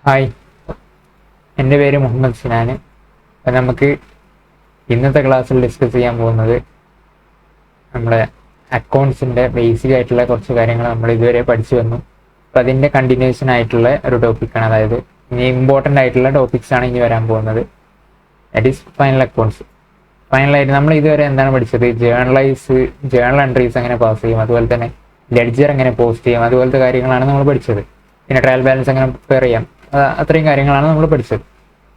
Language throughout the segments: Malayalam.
ഹായ്, എൻ്റെ പേര് മുഹമ്മദ് സിനാൻ. അപ്പം നമുക്ക് ഇന്നത്തെ ക്ലാസ്സിൽ ഡിസ്കസ് ചെയ്യാൻ പോകുന്നത് നമ്മുടെ അക്കൗണ്ട്സിൻ്റെ ബേസിക് ആയിട്ടുള്ള കുറച്ച് കാര്യങ്ങൾ നമ്മൾ ഇതുവരെ പഠിച്ചു വന്നു. അപ്പം അതിൻ്റെ കണ്ടിന്യൂഷൻ ആയിട്ടുള്ള ഒരു ടോപ്പിക്കാണ്. അതായത് ഇനി ഇമ്പോർട്ടൻ്റ് ആയിട്ടുള്ള ടോപ്പിക്സാണ് ഇനി വരാൻ പോകുന്നത്. That is final accounts. ഫൈനലായിട്ട് നമ്മൾ ഇതുവരെ എന്താണ് പഠിച്ചത്? ജേണൽ എൻട്രീസ് എങ്ങനെ പാസ് ചെയ്യും, അതുപോലെ തന്നെ ലെഡ്ജർ എങ്ങനെ പോസ്റ്റ് ചെയ്യും, അതുപോലത്തെ കാര്യങ്ങളാണ് നമ്മൾ പഠിച്ചത്. പിന്നെ ട്രയൽ ബാലൻസ് എങ്ങനെ പ്രിപ്പയർ ചെയ്യാം, അത്രയും കാര്യങ്ങളാണ് നമ്മൾ പഠിച്ചത്.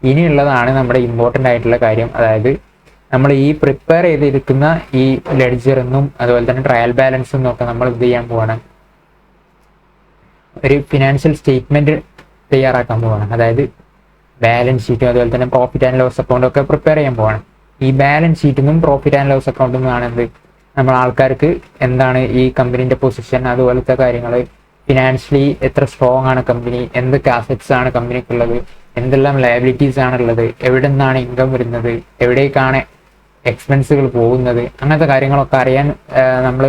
ഇനിയുള്ളതാണ് നമ്മുടെ ഇമ്പോർട്ടൻ്റ് ആയിട്ടുള്ള കാര്യം. അതായത് നമ്മൾ ഈ പ്രിപ്പയർ ചെയ്തിരിക്കുന്ന ഈ ലെഡ്ജറെന്നും അതുപോലെ തന്നെ ട്രയൽ ബാലൻസും ഒക്കെ നമ്മൾ എന്ത് ചെയ്യാൻ പോവാണ്? ഒരു ഫിനാൻഷ്യൽ സ്റ്റേറ്റ്മെന്റ് തയ്യാറാക്കാൻ പോവാണ്. അതായത് ബാലൻസ് ഷീറ്റും അതുപോലെ തന്നെ പ്രോഫിറ്റ് ആൻഡ് ലോസ് അക്കൗണ്ടും ഒക്കെ പ്രിപ്പയർ ചെയ്യാൻ പോവാണ്. ഈ ബാലൻസ് ഷീറ്റിനും പ്രോഫിറ്റ് ആൻഡ് ലോസ് അക്കൗണ്ടിൽ നിന്നാണ് നമ്മൾ ആൾക്കാർക്ക് എന്താണ് ഈ കമ്പനീൻ്റെ പൊസിഷൻ, അതുപോലത്തെ കാര്യങ്ങൾ, ഫിനാൻഷ്യലി എത്ര സ്ട്രോങ് ആണ് കമ്പനി, എന്തൊക്കെ അസറ്റ്സ് ആണ് കമ്പനിക്കുള്ളത്, എന്തെല്ലാം ലയബിലിറ്റീസ് ആണുള്ളത്, എവിടെ നിന്നാണ് ഇൻകം വരുന്നത്, എവിടേക്കാണ് എക്സ്പെൻസുകൾ പോകുന്നത്, അങ്ങനത്തെ കാര്യങ്ങളൊക്കെ അറിയാൻ നമ്മൾ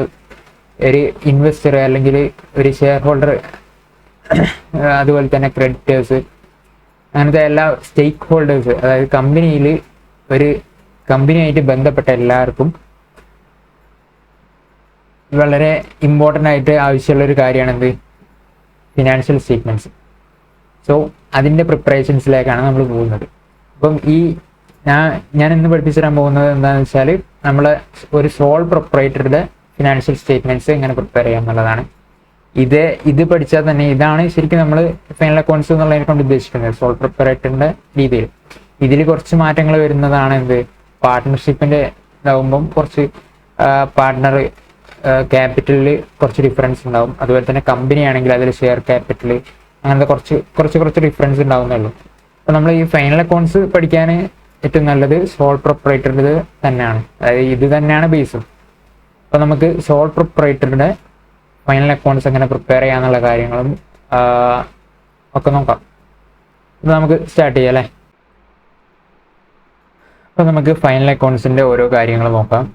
ഒരു ഇൻവെസ്റ്റർ അല്ലെങ്കിൽ ഒരു ഷെയർ ഹോൾഡർ, അതുപോലെ തന്നെ ക്രെഡിറ്റേഴ്സ്, അങ്ങനത്തെ എല്ലാ സ്റ്റേക്ക് ഹോൾഡേഴ്സ്, അതായത് കമ്പനിയിൽ ഒരു കമ്പനിയായിട്ട് ബന്ധപ്പെട്ട എല്ലാവർക്കും വളരെ ഇമ്പോർട്ടൻ്റ് ആയിട്ട് ആവശ്യമുള്ളൊരു കാര്യമാണ് ഫിനാൻഷ്യൽ സ്റ്റേറ്റ്മെൻറ്റ്സ്. സോ അതിൻ്റെ പ്രിപ്പറേഷൻസിലേക്കാണ് നമ്മൾ പോകുന്നത്. അപ്പം ഞാൻ ഇന്ന് പഠിപ്പിച്ചു തരാൻ പോകുന്നത് എന്താണെന്ന് വെച്ചാൽ നമ്മളെ ഒരു സോൾ പ്രൊപ്പറേറ്ററുടെ ഫിനാൻഷ്യൽ സ്റ്റേറ്റ്മെൻറ്റ്സ് എങ്ങനെ പ്രിപ്പയർ ചെയ്യാം എന്നുള്ളതാണ്. ഇത് പഠിച്ചാൽ തന്നെ ഇതാണ് ശരിക്കും നമ്മൾ ഫൈനൽ അക്കൗണ്ട്സ് എന്നുള്ളതിനെ കൊണ്ട് ഉദ്ദേശിക്കുന്നത്, സോൾ പ്രൊപ്പറേറ്ററിൻ്റെ രീതിയിൽ. ഇതിൽ കുറച്ച് മാറ്റങ്ങൾ വരുന്നതാണ് പാർട്ട്ണർഷിപ്പിൻ്റെ ഇതാവുമ്പം കുറച്ച് പാർട്ട്ണർ ക്യാപിറ്റലിൽ കുറച്ച് ഡിഫറൻസ് ഉണ്ടാവും. അതുപോലെ തന്നെ കമ്പനി ആണെങ്കിൽ അതിൽ ഷെയർ ക്യാപിറ്റൽ, അങ്ങനത്തെ കുറച്ച് ഡിഫറൻസ് ഉണ്ടാവുന്നുള്ളൂ. അപ്പോൾ നമ്മൾ ഈ ഫൈനൽ അക്കൗണ്ട്സ് പഠിക്കാൻ ഏറ്റവും നല്ലത് സോൾ പ്രൊപ്പറേറ്ററുടെ തന്നെയാണ്. അതായത് ഇത് തന്നെയാണ് ബേസും. അപ്പോൾ നമുക്ക് സോൾ പ്രൊപ്പറേറ്ററുടെ ഫൈനൽ അക്കൗണ്ട്സ് എങ്ങനെ പ്രിപ്പയർ ചെയ്യാന്നുള്ള കാര്യങ്ങളും ഒക്കെ നോക്കാം. അപ്പോൾ നമുക്ക് സ്റ്റാർട്ട് ചെയ്യാം അല്ലേ? അപ്പോൾ നമുക്ക് ഫൈനൽ അക്കൗണ്ട്സിൻ്റെ ഓരോ കാര്യങ്ങൾ നോക്കാം.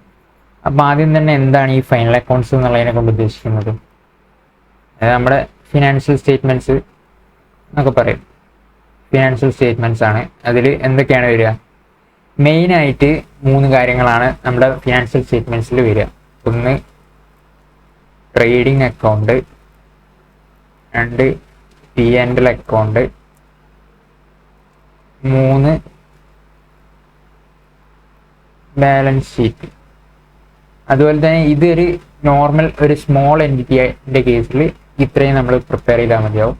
അപ്പോൾ ആദ്യം തന്നെ എന്താണ് ഈ ഫൈനൽ അക്കൗണ്ട്സ് എന്നുള്ളതിനെ കൊണ്ട് ഉദ്ദേശിക്കുന്നത്? അതായത് നമ്മുടെ ഫിനാൻഷ്യൽ സ്റ്റേറ്റ്മെൻറ്റ്സ് എന്നൊക്കെ പറയും. ഫിനാൻഷ്യൽ സ്റ്റേറ്റ്മെൻറ്റ്സ് ആണ്. അതിൽ എന്തൊക്കെയാണ് വരിക? മെയിനായിട്ട് 3 കാര്യങ്ങളാണ് നമ്മുടെ ഫിനാൻഷ്യൽ സ്റ്റേറ്റ്മെൻറ്റ്സിൽ വരിക. ഒന്ന് trading account, 2 P&L account, 3 balance sheet. അതുപോലെ തന്നെ ഇതൊരു നോർമൽ ഒരു സ്മോൾ എൻറ്റിറ്റിയുടെ കേസിൽ ഇത്രയും നമ്മൾ പ്രിപ്പയർ ചെയ്താൽ മതിയാവും.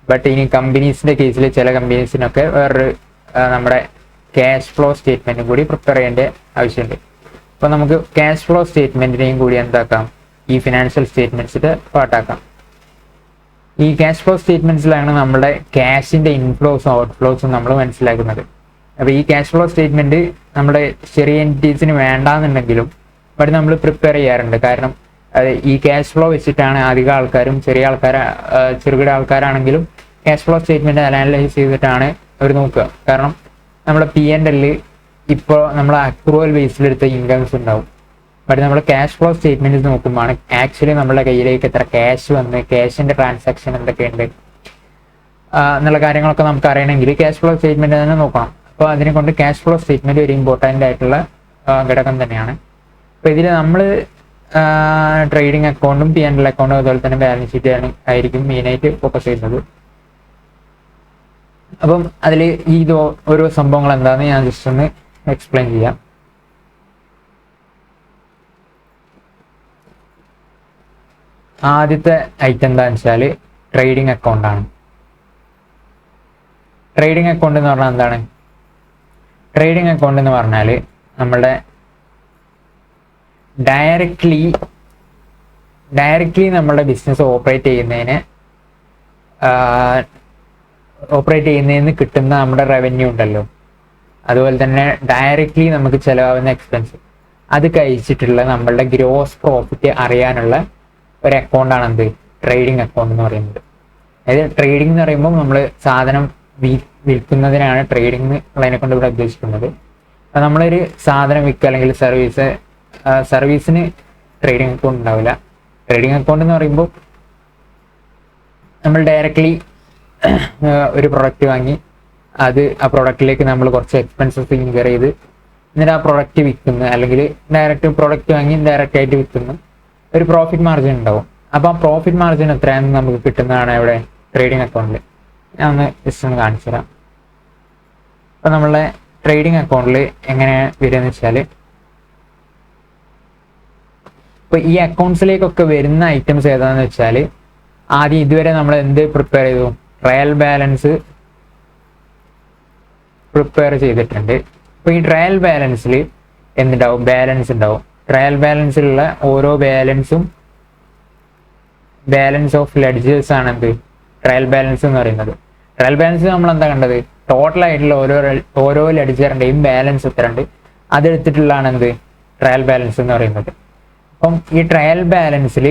ബട്ട് ഇനി കമ്പനീസിൻ്റെ കേസിൽ ചില കമ്പനീസിനൊക്കെ വേറൊരു നമ്മുടെ ക്യാഷ് ഫ്ലോ സ്റ്റേറ്റ്മെൻറ്റും കൂടി പ്രിപ്പയർ ചെയ്യേണ്ട ആവശ്യമുണ്ട്. അപ്പോൾ നമുക്ക് ക്യാഷ് ഫ്ലോ സ്റ്റേറ്റ്മെൻറ്റിനെയും കൂടി എന്താക്കാം? ഈ ഫിനാൻഷ്യൽ സ്റ്റേറ്റ്മെൻറ്റ്സിൻ്റെ പാർട്ടാക്കാം. ഈ ക്യാഷ് ഫ്ലോ സ്റ്റേറ്റ്മെൻറ്റ്സിലാണ് നമ്മുടെ ക്യാഷിൻ്റെ ഇൻഫ്ലോസും ഔട്ട്ഫ്ലോസും നമ്മൾ മനസ്സിലാക്കുന്നത്. അപ്പോൾ ഈ ക്യാഷ് ഫ്ലോ സ്റ്റേറ്റ്മെൻറ്റ് നമ്മുടെ ചെറിയ എൻറ്റിറ്റീസിന് വേണ്ടാന്നുണ്ടെങ്കിലും ബട്ട് നമ്മൾ പ്രിപ്പയർ ചെയ്യാറുണ്ട്. കാരണം ഈ ക്യാഷ് ഫ്ലോ വെച്ചിട്ടാണ് അധികം ആൾക്കാരും, ചെറുകിട ആൾക്കാരാണെങ്കിലും ക്യാഷ് ഫ്ലോ സ്റ്റേറ്റ്മെൻറ്റ് അനലൈസ് ചെയ്തിട്ടാണ് അവർ നോക്കുക. കാരണം നമ്മുടെ P&L ഇപ്പോൾ നമ്മൾ അക്രൂവൽ ബേസിലെടുത്ത ഇൻകംസ് ഉണ്ടാവും. ബട്ട് നമ്മൾ ക്യാഷ് ഫ്ലോ സ്റ്റേറ്റ്മെൻറ്റ് നോക്കുമ്പോൾ ആക്ച്വലി നമ്മുടെ കയ്യിലേക്ക് എത്ര ക്യാഷ് വന്ന്, ക്യാഷിൻ്റെ ട്രാൻസാക്ഷൻ എന്തൊക്കെയുണ്ട് എന്നുള്ള കാര്യങ്ങളൊക്കെ നമുക്ക് അറിയണമെങ്കിൽ ക്യാഷ് ഫ്ലോ സ്റ്റേറ്റ്മെൻറ്റ് തന്നെ നോക്കണം. അപ്പോൾ അതിനെ കൊണ്ട് ക്യാഷ് ഫ്ലോ സ്റ്റേറ്റ്മെൻറ്റ് ഒരു ഇമ്പോർട്ടൻ്റ് ആയിട്ടുള്ള ഘടകം തന്നെയാണ്. അപ്പോൾ ഇതിൽ നമ്മൾ ട്രേഡിംഗ് അക്കൗണ്ടും P&L അക്കൗണ്ടും അതുപോലെ തന്നെ ബാലൻസ് ഷീറ്റ് ആയിരിക്കും മെയിനായിട്ട് ഫോക്കസ് ചെയ്യുന്നത്. അപ്പം അതിൽ ഓരോ സംഭവങ്ങൾ എന്താണെന്ന് ഞാൻ ജസ്റ്റ് ഒന്ന് എക്സ്പ്ലെയിൻ ചെയ്യാം. ആദ്യത്തെ ഐറ്റം എന്താണെന്ന് വെച്ചാൽ ട്രേഡിംഗ് അക്കൗണ്ടാണ്. ട്രേഡിംഗ് അക്കൗണ്ട് എന്ന് പറഞ്ഞാൽ എന്താണ്? ട്രേഡിംഗ് അക്കൗണ്ട് എന്ന് പറഞ്ഞാൽ നമ്മളുടെ ഡയറക്റ്റ്ലി നമ്മളുടെ ബിസിനസ് ഓപ്പറേറ്റ് ചെയ്യുന്നതിന് കിട്ടുന്ന നമ്മുടെ റവന്യൂ ഉണ്ടല്ലോ, അതുപോലെ തന്നെ ഡയറക്റ്റ്ലി നമുക്ക് ചിലവാകുന്ന എക്സ്പെൻസ്, അത് കഴിച്ചിട്ടുള്ള നമ്മളുടെ ഗ്രോസ് പ്രോഫിറ്റ് അറിയാനുള്ള ഒരു അക്കൗണ്ടാണ് ട്രേഡിംഗ് അക്കൗണ്ട് എന്ന് പറയുന്നത്. അതായത് ട്രേഡിംഗ് എന്ന് പറയുമ്പോൾ നമ്മൾ സാധനം വിൽക്കുന്നതിനാണ് ട്രേഡിംഗ് ഉള്ളതിനെ കൊണ്ട് ഇവിടെ ഉദ്ദേശിക്കുന്നത്. അപ്പം നമ്മളൊരു സാധനം വിൽക്കുക അല്ലെങ്കിൽ സർവീസിന് ട്രേഡിംഗ് അക്കൗണ്ട് ഉണ്ടാവില്ല. ട്രേഡിംഗ് അക്കൗണ്ട് എന്ന് പറയുമ്പോൾ നമ്മൾ ഡയറക്റ്റ്ലി ഒരു പ്രൊഡക്റ്റ് വാങ്ങി അത് ആ പ്രൊഡക്റ്റിലേക്ക് നമ്മൾ കുറച്ച് എക്സ്പെൻസസ് ഇൻകർ ചെയ്ത് എന്നിട്ട് ആ പ്രൊഡക്റ്റ് വിൽക്കുന്നു, അല്ലെങ്കിൽ ഡയറക്റ്റ് പ്രൊഡക്റ്റ് വാങ്ങി ഡയറക്റ്റ് ആയിട്ട് വിൽക്കുന്നു, ഒരു പ്രോഫിറ്റ് മാർജിൻ ഉണ്ടാവും. അപ്പോൾ ആ പ്രോഫിറ്റ് മാർജിൻ എത്രയാണെന്ന് നമുക്ക് കിട്ടുന്നതാണ് ഇവിടെ ട്രേഡിംഗ് അക്കൗണ്ടിൽ. ഞാൻ ഒന്ന് ജസ്റ്റ് ഒന്ന് കാണിച്ചു തരാം. അപ്പോൾ നമ്മളെ ട്രേഡിംഗ് അക്കൗണ്ടിൽ എങ്ങനെ വരികയെന്ന് വെച്ചാൽ, ഇപ്പോൾ ഈ അക്കൗണ്ട്സിലേക്കൊക്കെ വരുന്ന ഐറ്റംസ് ഏതാണെന്ന് വെച്ചാൽ, ആദ്യം ഇതുവരെ നമ്മൾ എന്ത് പ്രിപ്പയർ ചെയ്തു, ട്രയൽ ബാലൻസ് പ്രിപ്പയർ ചെയ്തിട്ടുണ്ട്. അപ്പോൾ ഈ ട്രയൽ ബാലൻസിൽ എന്തുണ്ടാവും, ബാലൻസ് ഉണ്ടാവും. ട്രയൽ ബാലൻസിലുള്ള ഓരോ ബാലൻസും ബാലൻസ് ഓഫ് ലെഡ്ജേഴ്സ് ആണ് എന്ത് ട്രയൽ ബാലൻസ് എന്ന് പറയുന്നത്. ട്രയൽ ബാലൻസ് നമ്മൾ എന്താ കണ്ടത്, ടോട്ടൽ ആയിട്ടുള്ള ഓരോ ലെഡ്ജറിന്റെയും ബാലൻസ് എത്ര ഉണ്ട് അതെടുത്തിട്ടുള്ളതാണ് എന്ത് ട്രയൽ ബാലൻസ് എന്ന് പറയുന്നത്. അപ്പം ഈ ട്രയൽ ബാലൻസിൽ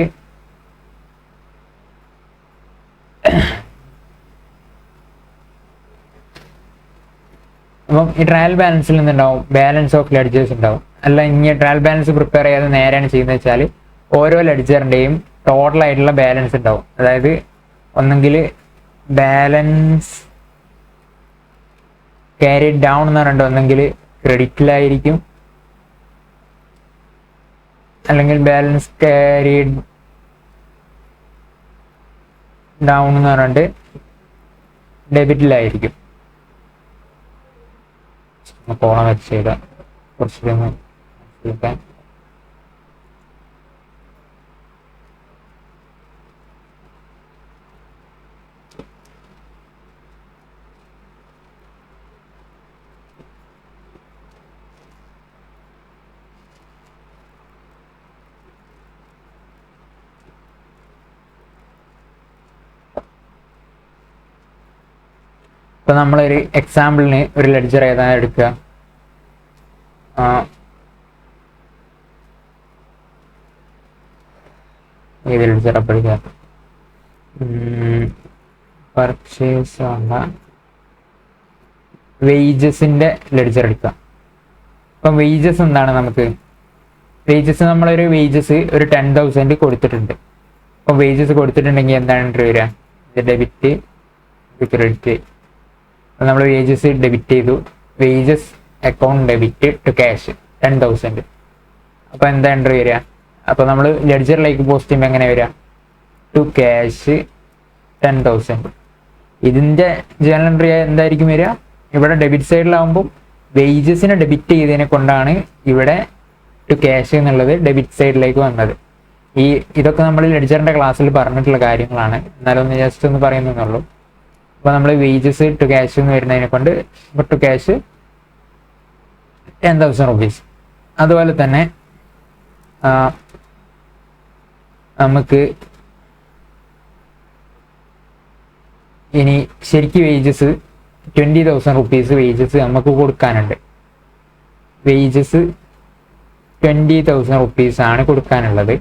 അപ്പം ഈ ട്രയൽ ബാലൻസിൽ നിന്നുണ്ടാവും ബാലൻസ് ഓഫ് ലെഡ്ജേഴ്സ് ഉണ്ടാവും. അല്ല, ഇനി ട്രയൽ ബാലൻസ് പ്രിപ്പയർ ചെയ്യാതെ നേരെയാണ് ചെയ്യുന്നത് വെച്ചാൽ ഓരോ ലെഡ്ജറിന്റെയും ടോട്ടൽ ആയിട്ടുള്ള ബാലൻസ് ഉണ്ടാവും. അതായത് ഒന്നെങ്കിൽ ബാലൻസ് ക്യാരി ഡൗൺ എന്ന് പറഞ്ഞിട്ട് ഒന്നെങ്കിൽ ക്രെഡിറ്റിലായിരിക്കും, അല്ലെങ്കിൽ ബാലൻസ് ക്യാരി ഡൗൺ എന്ന് പറഞ്ഞിട്ട് ഡെബിറ്റിലായിരിക്കും. കോളം വെച്ച് ചെയ്താൽ കുറച്ചുകൂടി ഒന്ന് മനസ്സിലാക്കാൻ. ഇപ്പൊ നമ്മളൊരു എക്സാമ്പിളിന് ഒരു ലെഡ്ജർ ഏതാണ് എടുക്കുക, ഏത് ലെഡ്ജർ അപ്പം എടുക്കുക, പർച്ചേസ് വേജസിന്റെ ലെഡ്ജർ എടുക്കുക. അപ്പം വേജസ് എന്താണ്, നമുക്ക് വേജസ് നമ്മളൊരു വേജസ് ഒരു 10,000 കൊടുത്തിട്ടുണ്ട്. അപ്പം വേജസ് കൊടുത്തിട്ടുണ്ടെങ്കിൽ എന്താണ് വരിക, ഡെബിറ്റ് ക്രെഡിറ്റ്. നമ്മൾ വേജസ് ഡെബിറ്റ് ചെയ്തു, wages account debit to cash 10,000. അപ്പോൾ എന്താ എൻട്രി വരിക, അപ്പോൾ നമ്മൾ ലെഡ്ജറിലേക്ക് പോസ്റ്റ് ചെയ്യുമ്പോൾ എങ്ങനെ വരിക, ടു ക്യാഷ് 10,000. ഇതിൻ്റെ ജേണൽ എൻട്രി എന്തായിരിക്കും വരിക, ഇവിടെ ഡെബിറ്റ് സൈഡിലാവുമ്പോൾ വേജസിനെ ഡെബിറ്റ് ചെയ്തതിനെ കൊണ്ടാണ് ഇവിടെ ടു ക്യാഷ് എന്നുള്ളത് ഡെബിറ്റ് സൈഡിലേക്ക് വന്നത്. ഇതൊക്കെ നമ്മൾ ലെഡ്ജറിൻ്റെ ക്ലാസ്സിൽ പറഞ്ഞിട്ടുള്ള കാര്യങ്ങളാണ്, എന്നാലും ഒന്ന് ജസ്റ്റ് ഒന്ന് പറയുന്നുള്ളൂ. അപ്പോൾ നമ്മൾ വേജസ് ടു ക്യാഷ് എന്ന് വരുന്നതിനെ കൊണ്ട് ടു ക്യാഷ് 10,000 rupees. അതുപോലെ തന്നെ നമുക്ക് ഇനി ശരിക്കും വേജസ് 20,000 rupees വേജസ് നമുക്ക് കൊടുക്കാനുണ്ട്. വേജസ് 20,000 rupees ആണ് കൊടുക്കാനുള്ളത്.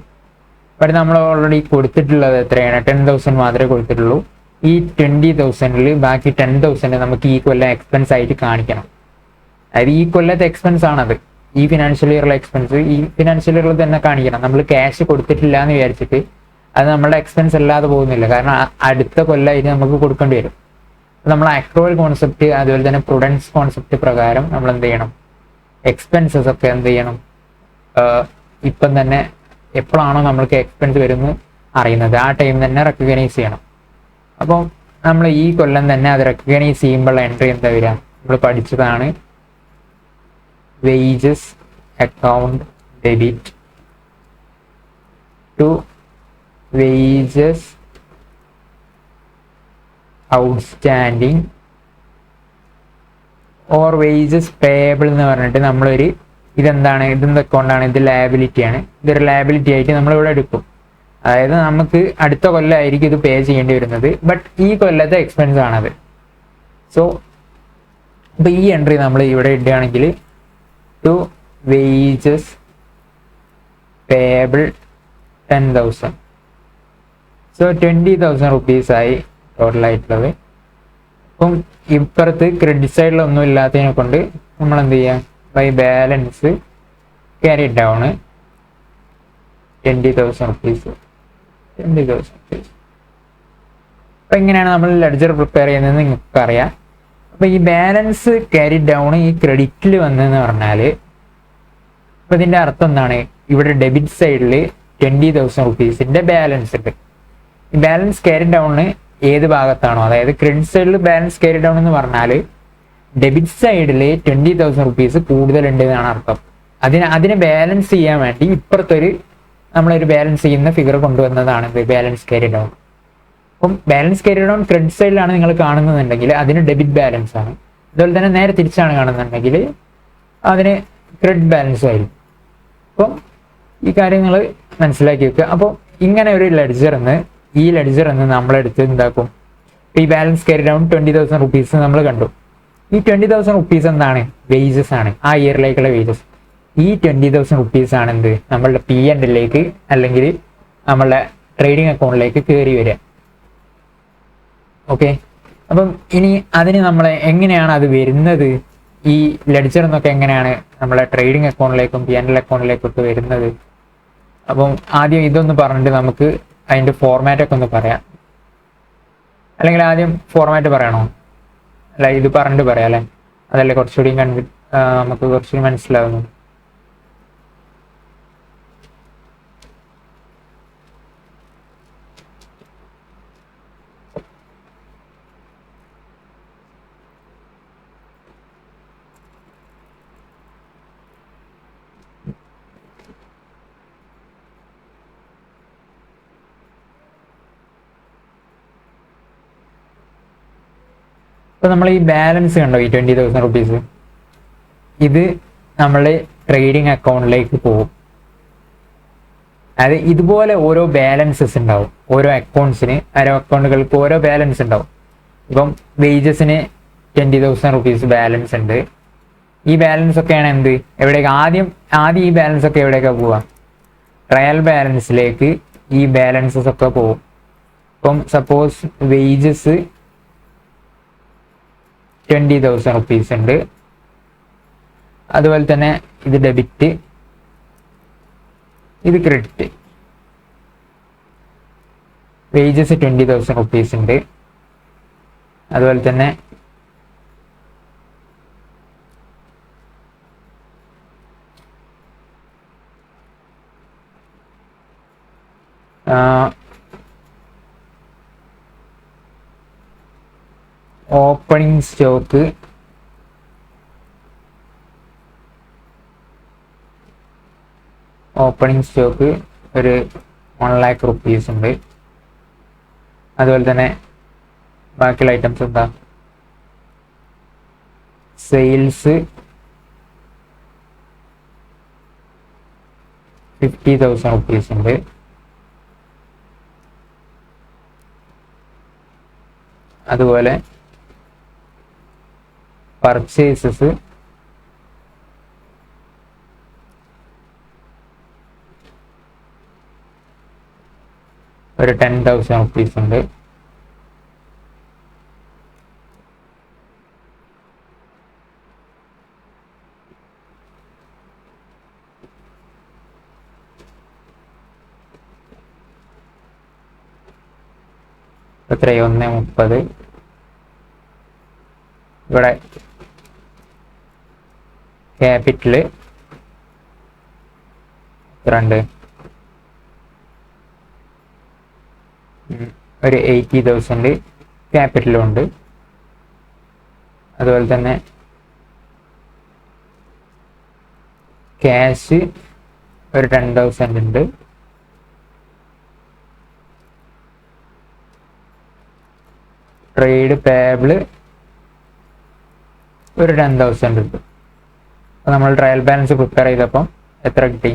പക്ഷേ നമ്മൾ ഓൾറെഡി കൊടുത്തിട്ടുള്ളത് എത്രയാണ്, 10,000 മാത്രമേ കൊടുത്തിട്ടുള്ളൂ. ഈ 20,000-ൽ ബാക്കി 10,000 നമുക്ക് ഈ കൊല്ലം എക്സ്പെൻസ് ആയിട്ട് കാണിക്കണം. അതായത് ഈ കൊല്ലത്തെ എക്സ്പെൻസ് ആണത്, ഈ ഫിനാൻഷ്യൽ ഇയറിലെ എക്സ്പെൻസ് ഈ ഫിനാൻഷ്യൽ ഇയറിൽ തന്നെ കാണിക്കണം. നമ്മൾ ക്യാഷ് കൊടുത്തിട്ടില്ല എന്ന് വിചാരിച്ചിട്ട് അത് നമ്മുടെ എക്സ്പെൻസ് അല്ലാതെ പോകുന്നില്ല, കാരണം അടുത്ത കൊല്ലമായിട്ട് നമുക്ക് കൊടുക്കേണ്ടി വരും. നമ്മൾ അക്രൂവൽ കോൺസെപ്റ്റ് അതുപോലെ തന്നെ പ്രുഡൻസ് കോൺസെപ്റ്റ് പ്രകാരം നമ്മൾ എന്ത് ചെയ്യണം, എക്സ്പെൻസസ് ഒക്കെ എന്ത് ചെയ്യണം, ഇപ്പം തന്നെ എപ്പോഴാണോ നമ്മൾക്ക് എക്സ്പെൻസ് വരുന്നത് അറിയുന്നത് ആ ടൈം തന്നെ റെക്കഗ്നൈസ് ചെയ്യണം. അപ്പം നമ്മൾ ഈ കൊല്ലം തന്നെ അത് റെക്കഗ്നൈസ് ചെയ്യുമ്പോൾ എൻട്രി എന്താ വരിക, നമ്മൾ പഠിച്ചതാണ് wages account debit to wages outstanding or wages payable എന്ന് പറഞ്ഞിട്ട് നമ്മളൊരു ഇതെന്താണ്, ഇതെന്ത് അക്കൗണ്ടാണ്, ഇത് ലയബിലിറ്റിയാണ്. ഇതൊരു ലയബിലിറ്റി ആയിട്ട് നമ്മളിവിടെ എടുക്കും. അതായത് നമുക്ക് അടുത്ത കൊല്ലമായിരിക്കും ഇത് പേ ചെയ്യേണ്ടി വരുന്നത്, ബട്ട് ഈ കൊല്ലത്തെ എക്സ്പെൻസ് ആണത്. സോ ഇപ്പം ഈ എൻട്രി നമ്മൾ ഇവിടെ ഇടുകയാണെങ്കിൽ to wages payable 10,000. So 20,000 rupees ആയി ടോട്ടലായിട്ടുള്ളത്. അപ്പം ഇപ്പുറത്ത് ക്രെഡിറ്റ് സൈഡിലൊന്നും ഇല്ലാത്തതിനെ കൊണ്ട് നമ്മൾ എന്ത് ചെയ്യാം, by balance carry down 20,000 rupees. 20,000 rupees. അപ്പോൾ ഇങ്ങനെയാണ് നമ്മൾ ലെഡ്ജർ പ്രിപ്പയർ ചെയ്യുന്നത് നിങ്ങൾക്ക് അറിയാം. അപ്പോൾ ഈ ബാലൻസ് ക്യാരി ഡൗൺ ഈ ക്രെഡിറ്റിൽ വന്നതെന്ന് പറഞ്ഞാൽ അപ്പോൾ ഇതിൻ്റെ അർത്ഥം എന്താണ്? ഇവിടെ ഡെബിറ്റ് സൈഡിൽ 20,000 റുപ്പീസിൻ്റെ ബാലൻസ് ഉണ്ട്. ഈ ബാലൻസ് ക്യാരി ഡൗണിന് ഏത് ഭാഗത്താണോ, അതായത് ക്രെഡിറ്റ് സൈഡിൽ ബാലൻസ് ക്യാരി ഡൗൺ എന്ന് പറഞ്ഞാൽ ഡെബിറ്റ് സൈഡിൽ 20,000 റുപ്പീസ് കൂടുതലുണ്ട് എന്നാണ് അർത്ഥം. അതിനെ ബാലൻസ് ചെയ്യാൻ വേണ്ടി ഇപ്പുറത്തൊരു നമ്മളൊരു ബാലൻസ് ചെയ്യുന്ന ഫിഗർ കൊണ്ടുവന്നതാണ് ബാലൻസ് ക്യാരി ഡൗൺ. അപ്പം ബാലൻസ് ക്യാരി ഡൗൺ ക്രെഡിറ്റ് സൈഡിലാണ് നിങ്ങൾ കാണുന്നുണ്ടെങ്കിൽ അതിന് ഡെബിറ്റ് ബാലൻസ് ആണ്. അതുപോലെ തന്നെ നേരെ തിരിച്ചാണ് കാണുന്നുണ്ടെങ്കിൽ അതിന് ക്രെഡിറ്റ് ബാലൻസ് ആയിരിക്കും. അപ്പം ഈ കാര്യങ്ങൾ മനസ്സിലാക്കി വെക്കുക. അപ്പോൾ ഇങ്ങനെ ഒരു ഈ ലെഡ്ജർ എന്ന് നമ്മളെടുത്ത് എന്താക്കും? ഈ ബാലൻസ് ക്യാരി ഡൗൺ 20,000 റുപ്പീസ് നമ്മൾ കണ്ടു. ഈ 20,000 റുപ്പീസ് എന്താണ്? വേജസ് ആണ്, ആ ഇയറിലേക്കുള്ള വേജസ്. ഈ 20,000 റുപ്പീസ് ആണ് എന്ത്? നമ്മളുടെ P&L അല്ലെങ്കിൽ നമ്മളുടെ ട്രേഡിംഗ് അക്കൗണ്ടിലേക്ക് കയറി വരിക. ഓക്കെ, അപ്പം ഇനി അതിന് നമ്മളെ എങ്ങനെയാണ് അത് വരുന്നത്? ഈ ലെഡ്ജർ എന്നൊക്കെ എങ്ങനെയാണ് നമ്മളെ ട്രേഡിംഗ് അക്കൗണ്ടിലേക്കും P&L അക്കൗണ്ടിലേക്കും ഒക്കെ വരുന്നത്? അപ്പം ആദ്യം ഇതൊന്ന് പറഞ്ഞിട്ട് നമുക്ക് അതിൻ്റെ ഫോർമാറ്റൊക്കെ ഒന്ന് പറയാം. അല്ലെങ്കിൽ ആദ്യം ഫോർമാറ്റ് പറയണോ? അല്ല, ഇത് പറഞ്ഞിട്ട് പറയാം അല്ലേ? അതല്ലേ കുറച്ചുകൂടി നമുക്ക് കുറച്ചുകൂടി മനസ്സിലാവുന്നു. അപ്പോൾ നമ്മൾ ഈ ബാലൻസ് കണ്ടോ, ഈ 20,000 റുപ്പീസ്, ഇത് നമ്മളുടെ ട്രേഡിംഗ് അക്കൗണ്ടിലേക്ക് പോകും. അതായത് ഇതുപോലെ ഓരോ ബാലൻസസ് ഉണ്ടാവും. ഓരോ അക്കൗണ്ടുകൾക്ക് ഓരോ ബാലൻസ് ഉണ്ടാവും. ഇപ്പം വേജസിന് 20,000 റുപ്പീസ് ബാലൻസ് ഉണ്ട്. ഈ ബാലൻസ് ഒക്കെയാണ് എന്ത്? എവിടേക്ക് ആദ്യം ഈ ബാലൻസ് ഒക്കെ എവിടേക്കാണ് പോവുക? ട്രയൽ ബാലൻസിലേക്ക് ഈ ബാലൻസസ് ഒക്കെ പോകും. ഇപ്പം സപ്പോസ് വേജസ് 20,000 റുപ്പീസ് ഉണ്ട്. അതുപോലെ തന്നെ ഇത് ഡെബിറ്റ്, ഇത് ക്രെഡിറ്റ്. വേജസ് 20,000 റുപ്പീസ് ഉണ്ട്. അതുപോലെ തന്നെ ഓപ്പണിംഗ് സ്റ്റോക്ക് ഒരു 1 lakh റുപ്പീസ് ഉണ്ട്. അതുപോലെ തന്നെ ബാക്കിയുള്ള ഐറ്റംസ് എന്താ? സെയിൽസ് 50,000 റുപ്പീസ് ഉണ്ട്. അതുപോലെ പർച്ചേസസ് ഒരു 10,000 റുപ്പീസ് ഉണ്ട്. എത്രയാ? 1.30. ഇവിടെ ക്യാപിറ്റല് എത്രയുണ്ട്? ഒരു 80,000 ക്യാപിറ്റലും ഉണ്ട്. അതുപോലെ തന്നെ ക്യാഷ് ഒരു 10,000 ഉണ്ട്. ട്രേഡ് പേയബിള് ഒരു 10,000 ഉണ്ട്. അപ്പോൾ നമ്മൾ ട്രയൽ ബാലൻസ് പ്രിപ്പയർ ചെയ്തപ്പം എത്ര കിട്ടി?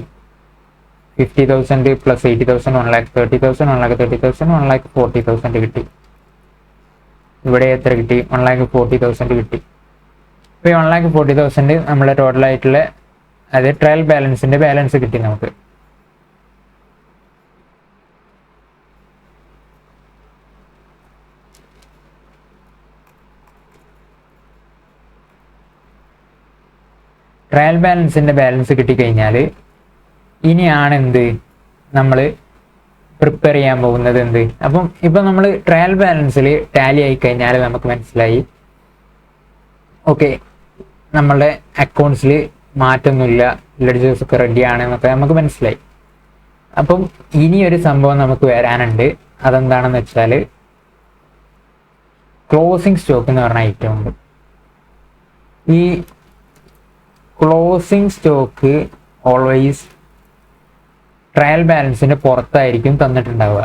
50,000 പ്ലസ് 80,000 1,30,000 1,30,000 1,40,000 കിട്ടി. ഇവിടെ എത്ര കിട്ടി? 1,40,000 കിട്ടി. ഇപ്പോൾ ഈ 1,40,000 നമ്മളെ ടോട്ടലായിട്ടുള്ള അതായത് ട്രയൽ ബാലൻസിൻ്റെ ബാലൻസ് കിട്ടി നമുക്ക്. ട്രയൽ ബാലൻസിൻ്റെ ബാലൻസ് കിട്ടിക്കഴിഞ്ഞാൽ ഇനിയാണ് എന്ത്? നമ്മൾ പ്രിപ്പയർ ചെയ്യാൻ പോകുന്നത് എന്ത്. അപ്പം ഇപ്പം നമ്മൾ ട്രയൽ ബാലൻസിൽ ടാലി ആയി കഴിഞ്ഞാൽ നമുക്ക് മനസ്സിലായി ഓക്കെ നമ്മളുടെ അക്കൗണ്ട്സിൽ മാറ്റമൊന്നുമില്ല, ലെഡ്ജേഴ്സ് ഒക്കെ റെഡിയാണ് എന്നൊക്കെ നമുക്ക് മനസ്സിലായി. അപ്പം ഇനി ഒരു സംഭവം നമുക്ക് വരാനുണ്ട്. അതെന്താണെന്ന് വെച്ചാൽ ക്ലോസിംഗ് സ്റ്റോക്ക് എന്ന് പറഞ്ഞ ഐറ്റം ഉണ്ട്. ഈ ക്ലോസിംഗ് സ്റ്റോക്ക് ഓൾവേസ് ട്രയൽ ബാലൻസിന്റെ പുറത്തായിരിക്കും തന്നിട്ടുണ്ടാവുക.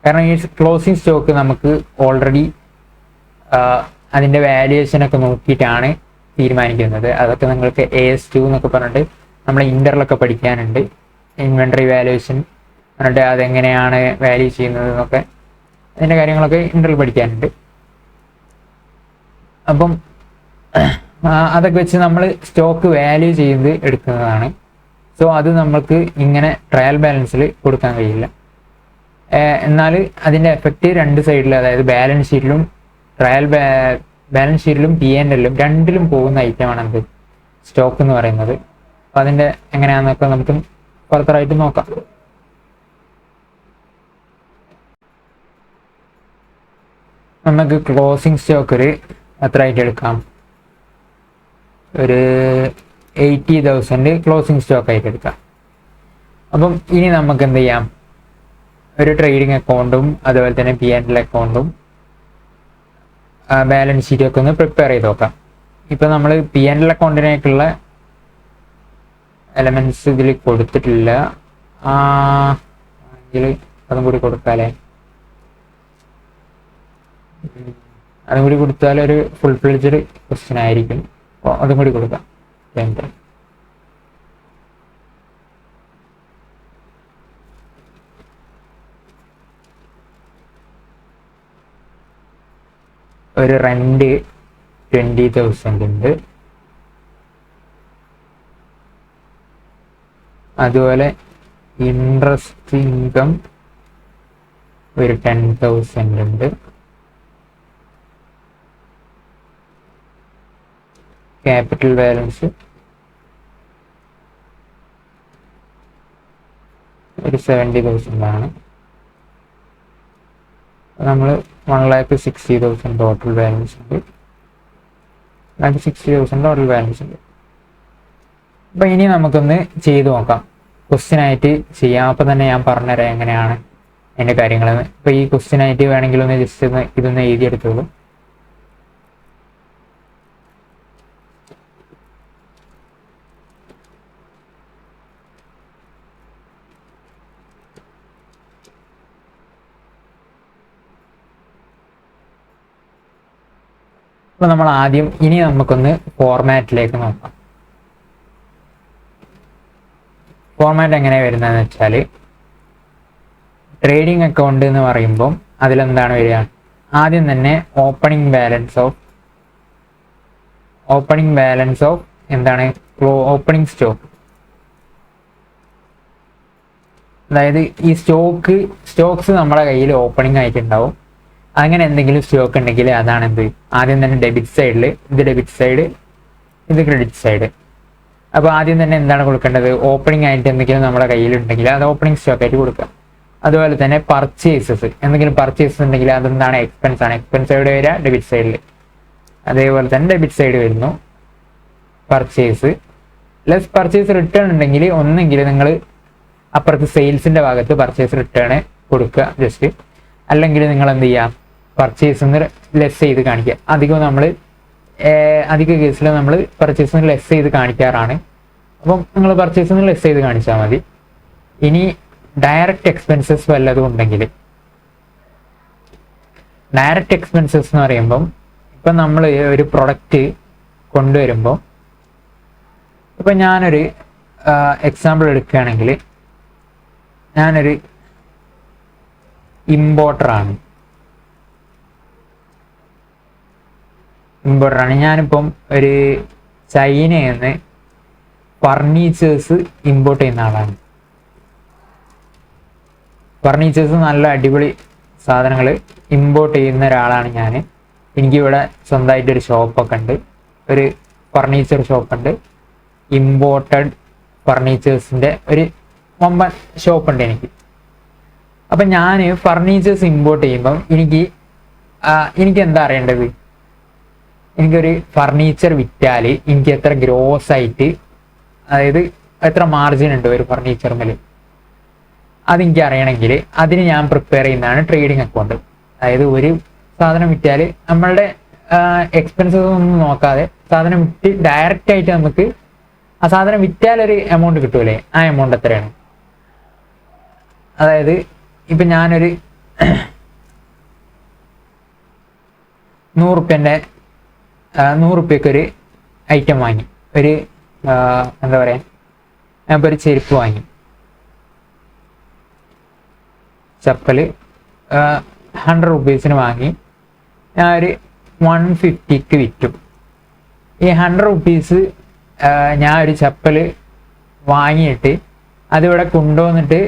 കാരണം ഈ ക്ലോസിംഗ് സ്റ്റോക്ക് നമുക്ക് ഓൾറെഡി അതിൻ്റെ വാല്യുവേഷനൊക്കെ നോക്കിയിട്ടാണ് തീരുമാനിക്കുന്നത്. അതൊക്കെ നിങ്ങൾക്ക് AS2 എന്നൊക്കെ പറഞ്ഞിട്ട് നമ്മൾ ഇൻ്ററിലൊക്കെ പഠിക്കാനുണ്ട്. ഇൻവെൻട്രി വാല്യുവേഷൻ പറഞ്ഞിട്ട് അതെങ്ങനെയാണ് വാല്യൂ ചെയ്യുന്നത് എന്നൊക്കെ അതിൻ്റെ കാര്യങ്ങളൊക്കെ ഇൻ്ററിൽ പഠിക്കാനുണ്ട്. അപ്പം അതൊക്കെ വെച്ച് നമ്മൾ സ്റ്റോക്ക് വാല്യൂ ചെയ്ത് എടുക്കുന്നതാണ്. സോ അത് നമുക്ക് ഇങ്ങനെ ട്രയൽ ബാലൻസിൽ കൊടുക്കാൻ കഴിയില്ല. എന്നാൽ അതിൻ്റെ എഫക്റ്റ് രണ്ട് സൈഡിൽ, അതായത് ബാലൻസ് ഷീറ്റിലും ബാലൻസ് ഷീറ്റിലും P&L-ലും രണ്ടിലും പോകുന്ന ഐറ്റമാണ് എന്ത് സ്റ്റോക്ക് എന്ന് പറയുന്നത്. അപ്പം അതിൻ്റെ എങ്ങനെയാണെന്നൊക്കെ നമുക്ക് ഫർദറായിട്ട് നോക്കാം. നമുക്ക് ക്ലോസിംഗ് സ്റ്റോക്ക് ഒരു എത്ര ആയിട്ട് എടുക്കാം, ഒരു 80,000 ക്ലോസിംഗ് സ്റ്റോക്ക് ആയിട്ട് എടുക്കാം. അപ്പം ഇനി നമുക്ക് എന്ത് ചെയ്യാം, ഒരു ട്രേഡിംഗ് അക്കൗണ്ടും അതുപോലെ തന്നെ P&L അക്കൗണ്ടും ബാലൻസ് ഷീറ്റൊക്കെ ഒന്ന് പ്രിപ്പയർ ചെയ്ത് നോക്കാം. ഇപ്പം നമ്മൾ P&L അക്കൗണ്ടിനേക്കുള്ള എലമെന്റ്സ് ഇതിൽ കൊടുത്തിട്ടില്ല, എങ്കിൽ അതും കൂടി കൊടുക്കാല്ലേ. അതും കൂടി കൊടുത്താൽ ഒരു ഫുൾ ഫ്ലെഡ്ജഡ് ക്വസ്റ്റ്യൻ ആയിരിക്കും. അപ്പോൾ അതും കൂടി കൊടുക്കാം. ഒരു റെന്റ് 20,000 ഉണ്ട്. അതുപോലെ ഇൻട്രസ്റ്റ് ഇൻകം ഒരു 10,000 ഉണ്ട്. ക്യാപിറ്റൽ ബാലൻസ് ഒരു 70,000 ആണ്. നമ്മൾ 1,60,000 ടോട്ടൽ ബാലൻസ് ഉണ്ട്. 1,60,000 ടോട്ടൽ ബാലൻസ് ഉണ്ട്. അപ്പം ഇനി നമുക്കൊന്ന് ചെയ്ത് നോക്കാം, ക്വസ്റ്റ്യനായിട്ട് ചെയ്യാം. അപ്പം തന്നെ ഞാൻ പറഞ്ഞുതരാം എങ്ങനെയാണ് അതിൻ്റെ കാര്യങ്ങളെന്ന്. ഇപ്പോൾ ഈ ക്വസ്റ്റ്യനായിട്ട് വേണമെങ്കിൽ ഒന്ന് ജസ്റ്റ് ഒന്ന് ഇതൊന്ന് എഴുതിയെടുത്തോളൂ. അപ്പോൾ നമ്മൾ ആദ്യം ഇനി നമുക്കൊന്ന് ഫോർമാറ്റിലേക്ക് നോക്കാം. ഫോർമാറ്റ് എങ്ങനെയാണ് വരുന്നതെന്ന് വെച്ചാൽ, ട്രേഡിംഗ് അക്കൗണ്ട് എന്ന് പറയുമ്പം അതിലെന്താണ് വരിക, ആദ്യം തന്നെ ഓപ്പണിംഗ് ബാലൻസ് ഓഫ് എന്താണ് ഓപ്പണിംഗ് സ്റ്റോക്ക്. അതായത് ഈ സ്റ്റോക്സ് നമ്മുടെ കയ്യിൽ ഓപ്പണിംഗ് ആയിട്ടുണ്ടാവും. അങ്ങനെ എന്തെങ്കിലും സ്റ്റോക്ക് ഉണ്ടെങ്കിൽ അതാണ് എന്ത്, ആദ്യം തന്നെ ഡെബിറ്റ് സൈഡിൽ ഇത് ഡെബിറ്റ് സൈഡ്, ഇത് ക്രെഡിറ്റ് സൈഡ്. അപ്പോൾ ആദ്യം തന്നെ എന്താണ് കൊടുക്കേണ്ടത്, ഓപ്പണിംഗ് ആയിട്ട് എന്തെങ്കിലും നമ്മുടെ കയ്യിലുണ്ടെങ്കിൽ അത് ഓപ്പണിംഗ് സ്റ്റോക്ക് ആയിട്ട് കൊടുക്കുക. അതുപോലെ തന്നെ പർച്ചേസസ്, എന്തെങ്കിലും പർച്ചേസസ് ഉണ്ടെങ്കിൽ അതെന്താണ്, എക്സ്പെൻസ് ആണ്. എക്സ്പെൻസ് എവിടെ വരിക, ഡെബിറ്റ് സൈഡിൽ. അതേപോലെ തന്നെ ഡെബിറ്റ് സൈഡ് വരുന്നു പർച്ചേസ്. ലെസ് പർച്ചേസ് റിട്ടേൺ ഉണ്ടെങ്കിൽ ഒന്നെങ്കിൽ നിങ്ങൾ അപ്പുറത്ത് സെയിൽസിൻ്റെ ഭാഗത്ത് പർച്ചേസ് റിട്ടേൺ കൊടുക്കുക ജസ്റ്റ്. അല്ലെങ്കിൽ നിങ്ങൾ എന്ത് ചെയ്യുക, പർച്ചേസ് ലെസ് ചെയ്ത് കാണിക്കുക. അധിക കേസിൽ നമ്മൾ പർച്ചേസ് ലെസ് ചെയ്ത് കാണിക്കാറാണ്. അപ്പം നിങ്ങൾ പർച്ചേസ് ലെസ് ചെയ്ത് കാണിച്ചാൽ മതി. ഇനി ഡയറക്റ്റ് എക്സ്പെൻസസ് വല്ലതും ഉണ്ടെങ്കിൽ, ഡയറക്റ്റ് എക്സ്പെൻസസ് എന്ന് പറയുമ്പം ഇപ്പം നമ്മൾ ഒരു പ്രൊഡക്റ്റ് കൊണ്ടുവരുമ്പോൾ, ഇപ്പം ഞാനൊരു എക്സാമ്പിൾ എടുക്കുകയാണെങ്കിൽ, ഞാനൊരു ഇമ്പോർട്ടറാണ്. ഞാനിപ്പം ഒരു ചൈനയിൽ നിന്ന് ഫർണിച്ചേഴ്സ് ഇമ്പോർട്ട് ചെയ്യുന്ന ആളാണ്. ഫർണിച്ചേഴ്സ് നല്ല അടിപൊളി സാധനങ്ങൾ ഇമ്പോർട്ട് ചെയ്യുന്ന ഒരാളാണ് ഞാൻ. എനിക്കിവിടെ സ്വന്തമായിട്ടൊരു ഷോപ്പൊക്കെ ഉണ്ട്, ഒരു ഫർണിച്ചർ ഷോപ്പുണ്ട്. ഇമ്പോർട്ടഡ് ഫർണിച്ചേഴ്സിൻ്റെ ഒരു വമ്പൻ ഷോപ്പുണ്ട് എനിക്ക്. അപ്പം ഞാൻ ഫർണിച്ചേഴ്സ് ഇമ്പോർട്ട് ചെയ്യുമ്പം എനിക്ക് എന്താ അറിയേണ്ടത്? എനിക്കൊരു ഫർണിച്ചർ വിറ്റാൽ എനിക്ക് എത്ര ഗ്രോസ് ആയിട്ട്, അതായത് എത്ര മാർജിൻ ഉണ്ട് ഒരു ഫർണിച്ചറിൽ, അതെനിക്ക് അറിയണമെങ്കിൽ അതിന് ഞാൻ പ്രിപ്പയർ ചെയ്യുന്നതാണ് ട്രേഡിംഗ് അക്കൗണ്ട്. അതായത് ഒരു സാധനം വിറ്റാൽ നമ്മളുടെ എക്സ്പെൻസസ് ഒന്നും നോക്കാതെ സാധനം വിറ്റ് ഡയറക്റ്റ് ആയിട്ട് നമുക്ക് ആ സാധനം വിറ്റാൽ ഒരു എമൗണ്ട് കിട്ടൂലേ, ആ എമൗണ്ട് എത്രയാണ്? അതായത് ഇപ്പം ഞാനൊരു 100 ഒരു ഐറ്റം വാങ്ങി, ഒരു എന്താ പറയുക, ഞാനിപ്പോൾ ഒരു ചെരുപ്പ് വാങ്ങി, ചപ്പല് 100 rupees വാങ്ങി, ഞാൻ ഒരു 150 വിറ്റു. ഈ 100 rupees ഞാൻ ഒരു ചപ്പല് വാങ്ങിയിട്ട് അതിവിടെ കൊണ്ടുവന്നിട്ട്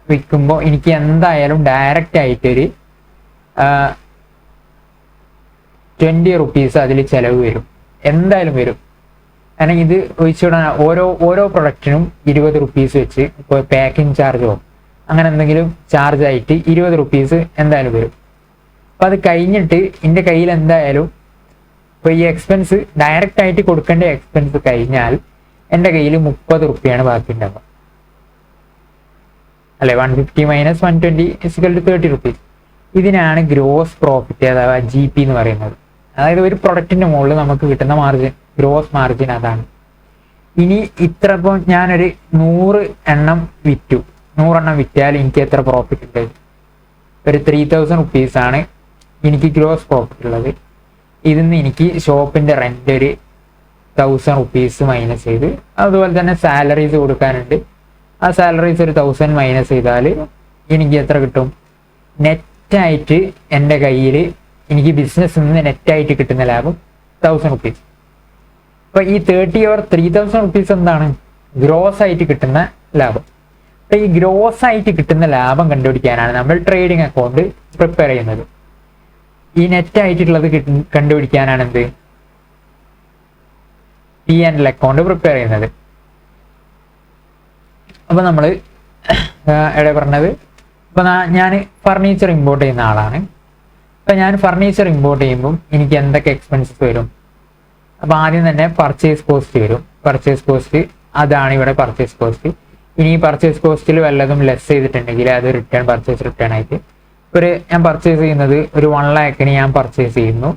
വിൽക്കുമ്പോൾ എനിക്ക് എന്തായാലും ഡയറക്റ്റ് ആയിട്ടൊരു 20 rupees അതിൽ ചിലവ് വരും, എന്തായാലും വരും. കാരണം ഇത് ഒഴിച്ചുവിടാൻ ഓരോ പ്രൊഡക്റ്റിനും 20 rupees വെച്ച്, ഇപ്പോൾ പാക്കിംഗ് ചാർജോ അങ്ങനെ എന്തെങ്കിലും ചാർജ് ആയിട്ട് 20 rupees എന്തായാലും വരും. അപ്പം അത് കഴിഞ്ഞിട്ട് എൻ്റെ കയ്യിൽ എന്തായാലും ഇപ്പോൾ ഈ എക്സ്പെൻസ് ഡയറക്റ്റ് ആയിട്ട് കൊടുക്കേണ്ട എക്സ്പെൻസ് കഴിഞ്ഞാൽ എൻ്റെ കയ്യിൽ 30 rupees ബാക്കി ഉണ്ടാവുക, അല്ലെ? 150 - 120 = 30 rupees. ഇതിനാണ് ഗ്രോസ് പ്രോഫിറ്റ് അഥവാ GP എന്ന് പറയുന്നത്. അതായത് ഒരു പ്രൊഡക്റ്റിന്റെ മുകളിൽ നമുക്ക് കിട്ടുന്ന മാർജിൻ, ഗ്രോസ് മാർജിൻ, അതാണ്. ഇനി ഇത്ര, ഇപ്പോൾ ഞാനൊരു 100 എണ്ണം വിറ്റു, 100 എണ്ണം വിറ്റാൽ എനിക്ക് എത്ര പ്രോഫിറ്റ് ഉണ്ട്? ഒരു 3000 rupees ആണ് എനിക്ക് ഗ്രോസ് പ്രോഫിറ്റ് ഉള്ളത്. ഇതിൽ നിന്ന് എനിക്ക് ഷോപ്പിന്റെ റെന്റ് ഒരു 1000 rupees മൈനസ് ചെയ്ത്, അതുപോലെ തന്നെ സാലറീസ് കൊടുക്കാനുണ്ട്, ആ സാലറീസ് ഒരു 1000 മൈനസ് ചെയ്താൽ എനിക്ക് എത്ര കിട്ടും? നെറ്റായിട്ട് എൻ്റെ കയ്യിൽ എനിക്ക് ബിസിനസ്സിൽ നിന്ന് നെറ്റായിട്ട് കിട്ടുന്ന ലാഭം 1000 rupees. അപ്പൊ ഈ 30 or 3000 rupees എന്താണ്? ഗ്രോസ് ആയിട്ട് കിട്ടുന്ന ലാഭം. അപ്പൊ ഈ ഗ്രോസ് ആയിട്ട് കിട്ടുന്ന ലാഭം കണ്ടുപിടിക്കാനാണ് നമ്മൾ ട്രേഡിംഗ് അക്കൗണ്ട് പ്രിപ്പയർ ചെയ്യുന്നത്. ഈ നെറ്റ് ആയിട്ടുള്ളത് കണ്ടുപിടിക്കാനാണ് എന്ത്? P&L അക്കൗണ്ട് പ്രിപ്പയർ ചെയ്യുന്നത്. അപ്പൊ നമ്മൾ എവിടെ പറഞ്ഞത്, ഇപ്പൊ ഞാൻ ഫർണിച്ചർ ഇമ്പോർട്ട് ചെയ്യുന്ന ആളാണ്. അപ്പൊ ഞാൻ ഫർണിച്ചർ ഇമ്പോർട്ട് ചെയ്യുമ്പോൾ എനിക്ക് എന്തൊക്കെ എക്സ്പെൻസസ് വരും? അപ്പൊ ആദ്യം തന്നെ പർച്ചേസ് കോസ്റ്റ് വരും. പർച്ചേസ് കോസ്റ്റ് അതാണ് ഇവിടെ പർച്ചേസ് കോസ്റ്റ്. ഇനി പർച്ചേസ് കോസ്റ്റിൽ വല്ലതും ലെസ് ചെയ്തിട്ടുണ്ടെങ്കിൽ അത് പർച്ചേസ് റിട്ടേൺ ആയിട്ട് ഞാൻ പർച്ചേസ് ചെയ്യുന്നത് ഒരു 1 lakh ഞാൻ പർച്ചേസ് ചെയ്യുന്നു.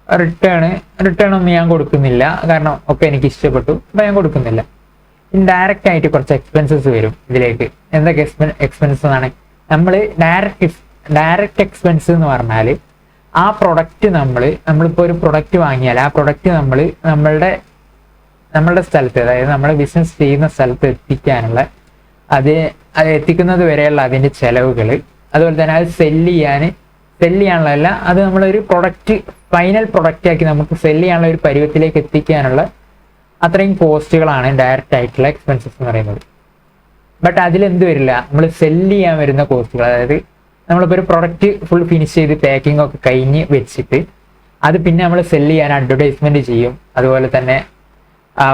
റിട്ടേൺ ഒന്നും ഞാൻ കൊടുക്കുന്നില്ല, കാരണം ഒക്കെ എനിക്ക് ഇഷ്ടപ്പെട്ടു, അപ്പൊ ഞാൻ കൊടുക്കുന്നില്ല. ഇൻഡയറക്റ്റ് ആയിട്ട് കുറച്ച് എക്സ്പെൻസസ് വരും ഇതിലേക്ക്. എന്തൊക്കെ എക്സ്പെൻസസ് ആണ്? നമ്മൾ ഡയറക്റ്റ് എക്സ്പെൻസ് എന്ന് പറഞ്ഞാൽ ആ പ്രൊഡക്റ്റ് നമ്മളിപ്പോൾ ഒരു പ്രൊഡക്റ്റ് വാങ്ങിയാൽ ആ പ്രൊഡക്റ്റ് നമ്മളുടെ സ്ഥലത്ത്, അതായത് നമ്മൾ ബിസിനസ് ചെയ്യുന്ന സ്ഥലത്ത് എത്തിക്കാനുള്ള അത് എത്തിക്കുന്നത് വരെയുള്ള അതിൻ്റെ ചെലവുകൾ, അതുപോലെ തന്നെ അത് സെല്ല് ചെയ്യാനുള്ളതല്ല, അത് നമ്മളൊരു പ്രൊഡക്റ്റ് ഫൈനൽ പ്രൊഡക്റ്റ് ആക്കി നമുക്ക് സെല്ല് ചെയ്യാനുള്ള ഒരു പരുവത്തിലേക്ക് എത്തിക്കാനുള്ള അത്രയും കോസ്റ്റുകളാണ് ഡയറക്റ്റ് ആയിട്ടുള്ള എക്സ്പെൻസസ് എന്ന് പറയുന്നത്. ബട്ട് അതിലെന്ത് വരില്ല? നമ്മൾ സെല്ല് ചെയ്യാൻ വരുന്ന കോസ്റ്റുകൾ, അതായത് നമ്മളിപ്പോൾ ഒരു പ്രൊഡക്റ്റ് ഫുൾ ഫിനിഷ് ചെയ്ത് പാക്കിംഗ് ഒക്കെ കഴിഞ്ഞ് വെച്ചിട്ട് അത് പിന്നെ നമ്മൾ സെല്ല് ചെയ്യാൻ അഡ്വർടൈസ്മെന്റ് ചെയ്യും, അതുപോലെ തന്നെ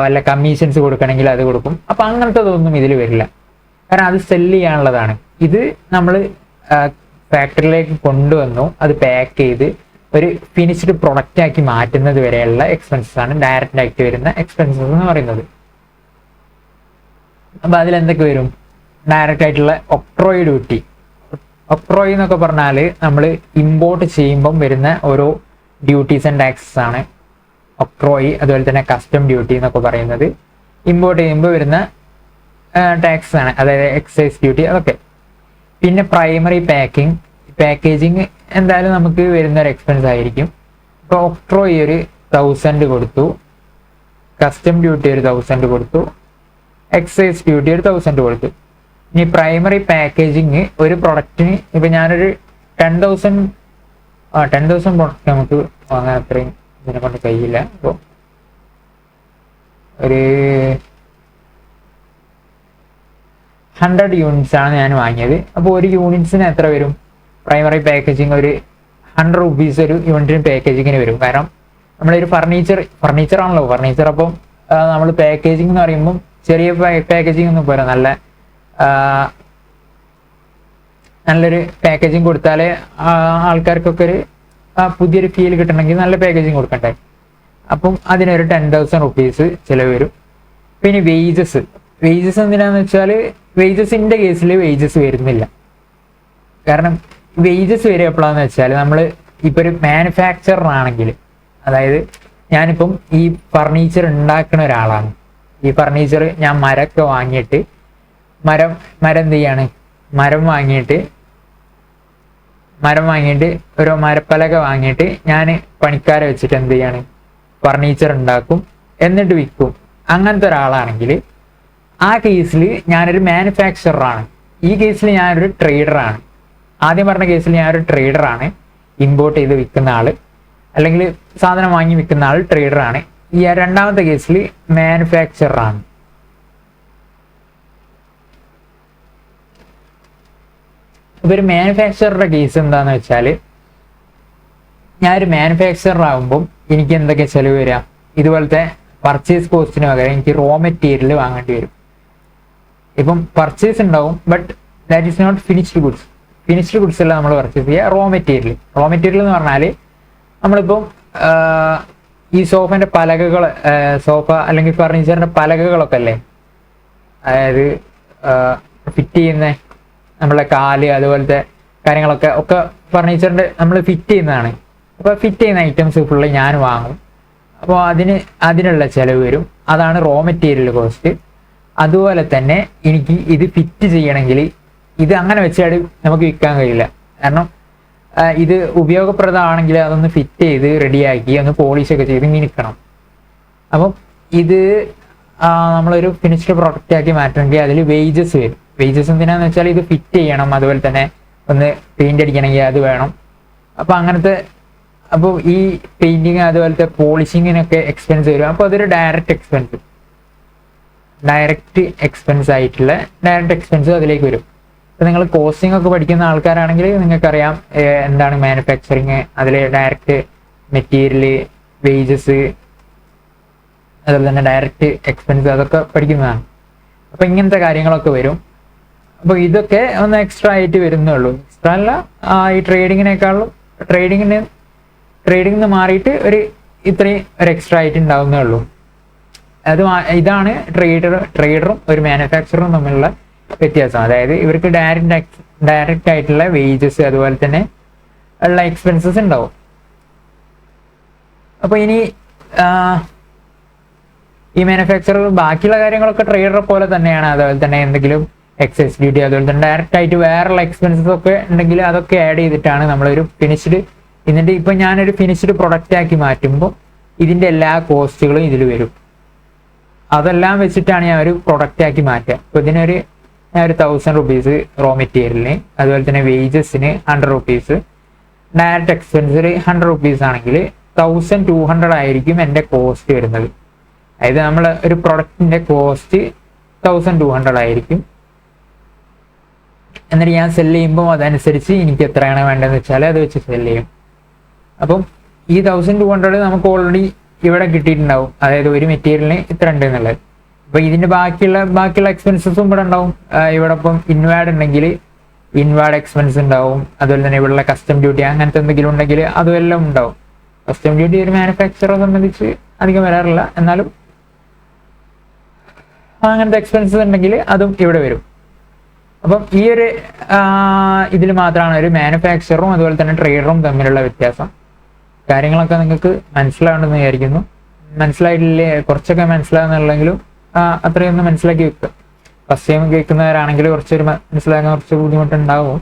വല്ല കമ്മീഷൻസ് കൊടുക്കണമെങ്കിൽ അത് കൊടുക്കും. അപ്പൊ അങ്ങനത്തതൊന്നും ഇതിൽ വരില്ല, കാരണം അത് സെല്ല് ചെയ്യാനുള്ളതാണ്. ഇത് നമ്മൾ ഫാക്ടറിയിലേക്ക് കൊണ്ടുവന്നു, അത് പാക്ക് ചെയ്ത് ഒരു ഫിനിഷ്ഡ് പ്രൊഡക്റ്റ് ആക്കി മാറ്റുന്നത് വരെയുള്ള എക്സ്പെൻസസ് ആണ് ഡയറക്റ്റ് ആയിട്ട് വരുന്ന എക്സ്പെൻസസ് എന്ന് പറയുന്നത്. അപ്പൊ അതിലെന്തൊക്കെ വരും? ഡയറക്റ്റ് ആയിട്ടുള്ള ഒക്ട്രോയ് ഡ്യൂട്ടി. ഒക്ട്രോയ് എന്നൊക്കെ പറഞ്ഞാൽ നമ്മൾ ഇമ്പോർട്ട് ചെയ്യുമ്പം വരുന്ന ഓരോ ഡ്യൂട്ടീസ് ആൻഡ് ടാക്സസ് ആണ് ഒക്ട്രോയ്. അതുപോലെ തന്നെ കസ്റ്റം ഡ്യൂട്ടി എന്നൊക്കെ പറയുന്നത് ഇമ്പോർട്ട് ചെയ്യുമ്പോൾ വരുന്ന ടാക്സ് ആണ്, അതായത് എക്സൈസ് ഡ്യൂട്ടി, അതൊക്കെ. പിന്നെ പ്രൈമറി പാക്കേജിങ് എന്തായാലും നമുക്ക് വരുന്ന ഒരു എക്സ്പെൻസ് ആയിരിക്കും. ഇപ്പോൾ ഒക്ട്രോയ് ഒരു 1000 കൊടുത്തു, കസ്റ്റം ഡ്യൂട്ടി ഒരു 1000 കൊടുത്തു, എക്സൈസ് ഡ്യൂട്ടി ഒരു 1000 കൊടുത്തു. ഇനി പ്രൈമറി പാക്കേജിങ് ഒരു പ്രൊഡക്റ്റിന് ഇപ്പം ഞാനൊരു 10,000 പ്രൊഡക്റ്റ് നമുക്ക് വാങ്ങാൻ അത്രയും ഇതിനെ കൊണ്ട് കഴിയില്ല. അപ്പോൾ ഒരു 100 units ആണ് ഞാൻ വാങ്ങിയത്. അപ്പോൾ ഒരു യൂണിറ്റ്സിന് എത്ര വരും? പ്രൈമറി പാക്കേജിങ് ഒരു 100 rupees ഒരു യൂണിറ്റിന് പാക്കേജിങ്ങിന് വരും. കാരണം നമ്മളൊരു ഫർണിച്ചർ ആണല്ലോ, ഫർണിച്ചർ. അപ്പം നമ്മൾ പാക്കേജിങ് എന്ന് പറയുമ്പം ചെറിയ പാക്കേജിങ് ഒന്നും പോരാ, നല്ല നല്ലൊരു പാക്കേജിങ് കൊടുത്താലേ ആൾക്കാർക്കൊക്കെ ഒരു പുതിയൊരു ഫീൽ കിട്ടണമെങ്കിൽ നല്ല പാക്കേജിങ് കൊടുക്കണ്ടേ. അപ്പം അതിനൊരു 10,000 റുപ്പീസ് ചിലവ് വരും. പിന്നെ വേജസ് എന്തിനാന്ന് വെച്ചാൽ വേജസിൻ്റെ കേസിൽ വേജസ് വരുന്നില്ല. കാരണം വേജസ് വരിക എപ്പോഴാന്ന് വെച്ചാൽ നമ്മൾ ഇപ്പോൾ ഒരു മാനുഫാക്ചറർ ആണെങ്കിൽ, അതായത് ഞാനിപ്പം ഈ ഫർണിച്ചർ ഉണ്ടാക്കുന്ന ഒരാളാണ്. ഈ ഫർണിച്ചർ ഞാൻ മരമൊക്കെ വാങ്ങിയിട്ട് മരം എന്ത് ചെയ്യാണ്, മരം വാങ്ങിയിട്ട് ഓരോ മരപ്പലക വാങ്ങിയിട്ട് ഞാൻ പണിക്കാരെ വെച്ചിട്ട് എന്ത് ചെയ്യാണ്, ഫർണിച്ചർ ഉണ്ടാക്കും, എന്നിട്ട് വിൽക്കും. അങ്ങനത്തെ ഒരാളാണെങ്കിൽ ആ കേസിൽ ഞാനൊരു മാനുഫാക്ചററാണ്. ഈ കേസിൽ ഞാനൊരു ട്രേഡറാണ്. ആദ്യം പറഞ്ഞ കേസിൽ ഞാനൊരു ട്രേഡറാണ്, ഇമ്പോർട്ട് ചെയ്ത് വിൽക്കുന്ന ആൾ, അല്ലെങ്കിൽ സാധനം വാങ്ങി വിൽക്കുന്ന ആൾ ട്രേഡറാണ്. ഈ രണ്ടാമത്തെ കേസിൽ മാനുഫാക്ചററാണ്. ഇപ്പൊ ഒരു മാനുഫാക്ചറുടെ കേസ് എന്താന്ന് വെച്ചാൽ, ഞാനൊരു മാനുഫാക്ചറർ ആകുമ്പം എനിക്ക് എന്തൊക്കെ ചെലവ് വരിക, ഇതുപോലത്തെ പർച്ചേസ് കോസ്റ്റിന് പകരം എനിക്ക് റോ മെറ്റീരിയൽ വാങ്ങേണ്ടി വരും. ഇപ്പം പർച്ചേസ് ഉണ്ടാവും, but that is not finished goods. Finished goods അല്ല നമ്മൾ പർച്ചേസ് ചെയ്യുക, റോ മെറ്റീരിയൽ എന്ന് പറഞ്ഞാൽ നമ്മളിപ്പം ഈ സോഫേൻ്റെ പലകകൾ, സോഫ അല്ലെങ്കിൽ ഫർണിച്ചറിൻ്റെ പലകകളൊക്കെ അല്ലേ, അതായത് ഫിറ്റ് ചെയ്യുന്ന നമ്മളെ കാല് അതുപോലത്തെ കാര്യങ്ങളൊക്കെ ഫർണിച്ചറിൻ്റെ നമ്മൾ ഫിറ്റ് ചെയ്യുന്നതാണ്. അപ്പോൾ ഫിറ്റ് ചെയ്യുന്ന ഐറ്റംസ് ഫുള്ള് ഞാൻ വാങ്ങും. അപ്പോൾ അതിനുള്ള ചിലവ് വരും. അതാണ് റോ മെറ്റീരിയൽ കോസ്റ്റ്. അതുപോലെ തന്നെ എനിക്ക് ഇത് ഫിറ്റ് ചെയ്യണമെങ്കിൽ ഇത് അങ്ങനെ വെച്ചാൽ നമുക്ക് വിൽക്കാൻ കഴിയില്ല. കാരണം ഇത് ഉപയോഗപ്രദമാണെങ്കിൽ അതൊന്ന് ഫിറ്റ് ചെയ്ത് റെഡിയാക്കി ഒന്ന് പോളിഷൊക്കെ ചെയ്ത് മിനുക്കണം. അപ്പം ഇത് നമ്മളൊരു ഫിനിഷ്ഡ് പ്രൊഡക്റ്റ് ആക്കി മാറ്റണമെങ്കിൽ അതിൽ വേജസ് വരും. വേജസ് എന്തിനാന്ന് വെച്ചാൽ ഇത് ഫിറ്റ് ചെയ്യണം, അതുപോലെ തന്നെ ഒന്ന് പെയിന്റ് അടിക്കണമെങ്കിൽ അത് വേണം. അപ്പോൾ ഈ പെയിന്റിങ് അതുപോലത്തെ പോളിഷിങ്ങിനൊക്കെ എക്സ്പെൻസ് വരും. അപ്പോൾ അതൊരു ഡയറക്റ്റ് എക്സ്പെൻസ് അതിലേക്ക് വരും. ഇപ്പം നിങ്ങൾ കോസ്റ്റിംഗ് ഒക്കെ പഠിക്കുന്ന ആൾക്കാരാണെങ്കിൽ നിങ്ങൾക്കറിയാം എന്താണ് മാനുഫാക്ചറിങ്, അതിൽ ഡയറക്റ്റ് മെറ്റീരിയൽ, വേജസ്, അതുപോലെ തന്നെ ഡയറക്റ്റ് എക്സ്പെൻസ്, അതൊക്കെ പഠിക്കുന്നതാണ്. അപ്പം ഇങ്ങനത്തെ കാര്യങ്ങളൊക്കെ വരും. അപ്പോൾ ഇതൊക്കെ ഒന്ന് എക്സ്ട്രാ ആയിട്ട് വരുന്നേ ഉള്ളൂ. എക്സ്ട്രാ അല്ല, ഈ ട്രേഡിങ്ങിനേക്കാളും ട്രേഡിങ്ങിന് മാറിയിട്ട് ഇത്രയും ഒരു എക്സ്ട്രാ ആയിട്ട് ഉണ്ടാവുന്നേ ഉള്ളൂ. ഇതാണ് ട്രേഡറും ഒരു മാനുഫാക്ചറും തമ്മിലുള്ള വ്യത്യാസം. അതായത് ഇവർക്ക് ഡയറക്റ്റ് ആയിട്ടുള്ള വേജസ് അതുപോലെ തന്നെ ഉള്ള എക്സ്പെൻസസ് ഉണ്ടാവും. അപ്പോൾ ഇനി ഈ മാനുഫാക്ചറർ ബാക്കിയുള്ള കാര്യങ്ങളൊക്കെ ട്രേഡറെ പോലെ തന്നെയാണ്. അതുപോലെ തന്നെ എന്തെങ്കിലും എക്സൈസ് ഡ്യൂട്ടി അതുപോലെ തന്നെ ഡയറക്റ്റ് ആയിട്ട് വേറെയുള്ള എക്സ്പെൻസസ് ഒക്കെ ഉണ്ടെങ്കിൽ അതൊക്കെ ആഡ് ചെയ്തിട്ടാണ് നമ്മളൊരു ഫിനിഷ്ഡ്, എന്നിട്ട് ഇപ്പം ഞാനൊരു ഫിനിഷ്ഡ് പ്രൊഡക്റ്റ് ആക്കി മാറ്റുമ്പോൾ ഇതിൻ്റെ എല്ലാ കോസ്റ്റുകളും ഇതിൽ വരും. അതെല്ലാം വെച്ചിട്ടാണ് ഞാൻ ഒരു പ്രൊഡക്റ്റ് ആക്കി മാറ്റുക. അപ്പോൾ ഇതിനൊരു 1,000 റുപ്പീസ് റോ മെറ്റീരിയലിന്, അതുപോലെ തന്നെ വേജസിന് 100 റുപ്പീസ്, ഡയറക്റ്റ് എക്സ്പെൻസിൽ 100 റുപ്പീസ് ആണെങ്കിൽ 1,200 ആയിരിക്കും എൻ്റെ കോസ്റ്റ് വരുന്നത്. അതായത് നമ്മൾ ഒരു പ്രൊഡക്റ്റിൻ്റെ കോസ്റ്റ് 1,200 ആയിരിക്കും. എന്നിട്ട് ഞാൻ സെല്ല് ചെയ്യുമ്പോൾ അതനുസരിച്ച് എനിക്ക് എത്രയാണ് വേണ്ടതെന്ന് വെച്ചാൽ അത് വെച്ച് സെല്ല് ചെയ്യും. അപ്പം ഈ 1,200 നമുക്ക് ഓൾറെഡി ഇവിടെ കിട്ടിയിട്ടുണ്ടാവും. അതായത് ഒരു മെറ്റീരിയലിന് ഇത്ര ഉണ്ട് എന്നുള്ളത്. അപ്പോൾ ഇതിൻ്റെ ബാക്കിയുള്ള എക്സ്പെൻസസും ഇവിടെ ഉണ്ടാവും. ഇവിടെ ഇപ്പം ഇൻവാഡ് ഉണ്ടെങ്കിൽ ഇൻവാഡ് എക്സ്പെൻസ് ഉണ്ടാവും. അതുപോലെ തന്നെ ഇവിടെയുള്ള കസ്റ്റം ഡ്യൂട്ടി അങ്ങനത്തെ എന്തെങ്കിലും ഉണ്ടെങ്കിൽ അതുമെല്ലാം ഉണ്ടാവും. കസ്റ്റം ഡ്യൂട്ടി ഒരു മാനുഫാക്ചറെ സംബന്ധിച്ച് അധികം വരാറില്ല, എന്നാലും അങ്ങനത്തെ എക്സ്പെൻസസ് ഉണ്ടെങ്കിൽ അതും ഇവിടെ വരും. അപ്പം ഈ ഒരു ഇതിൽ മാത്രമാണ് ഒരു മാനുഫാക്ചറും അതുപോലെ തന്നെ ട്രേഡറും തമ്മിലുള്ള വ്യത്യാസം. കാര്യങ്ങളൊക്കെ നിങ്ങൾക്ക് മനസ്സിലാവുണ്ടെന്ന് വിചാരിക്കുന്നു. മനസ്സിലായിട്ടില്ലേ, കുറച്ചൊക്കെ മനസ്സിലാകുന്നുള്ളെങ്കിലും അത്രയൊന്നും മനസ്സിലാക്കി വെക്കുക. ഫസ്റ്റ് ടൈം കേൾക്കുന്നവരാണെങ്കിൽ മനസ്സിലാക്കാൻ കുറച്ച് ബുദ്ധിമുട്ടുണ്ടാവും.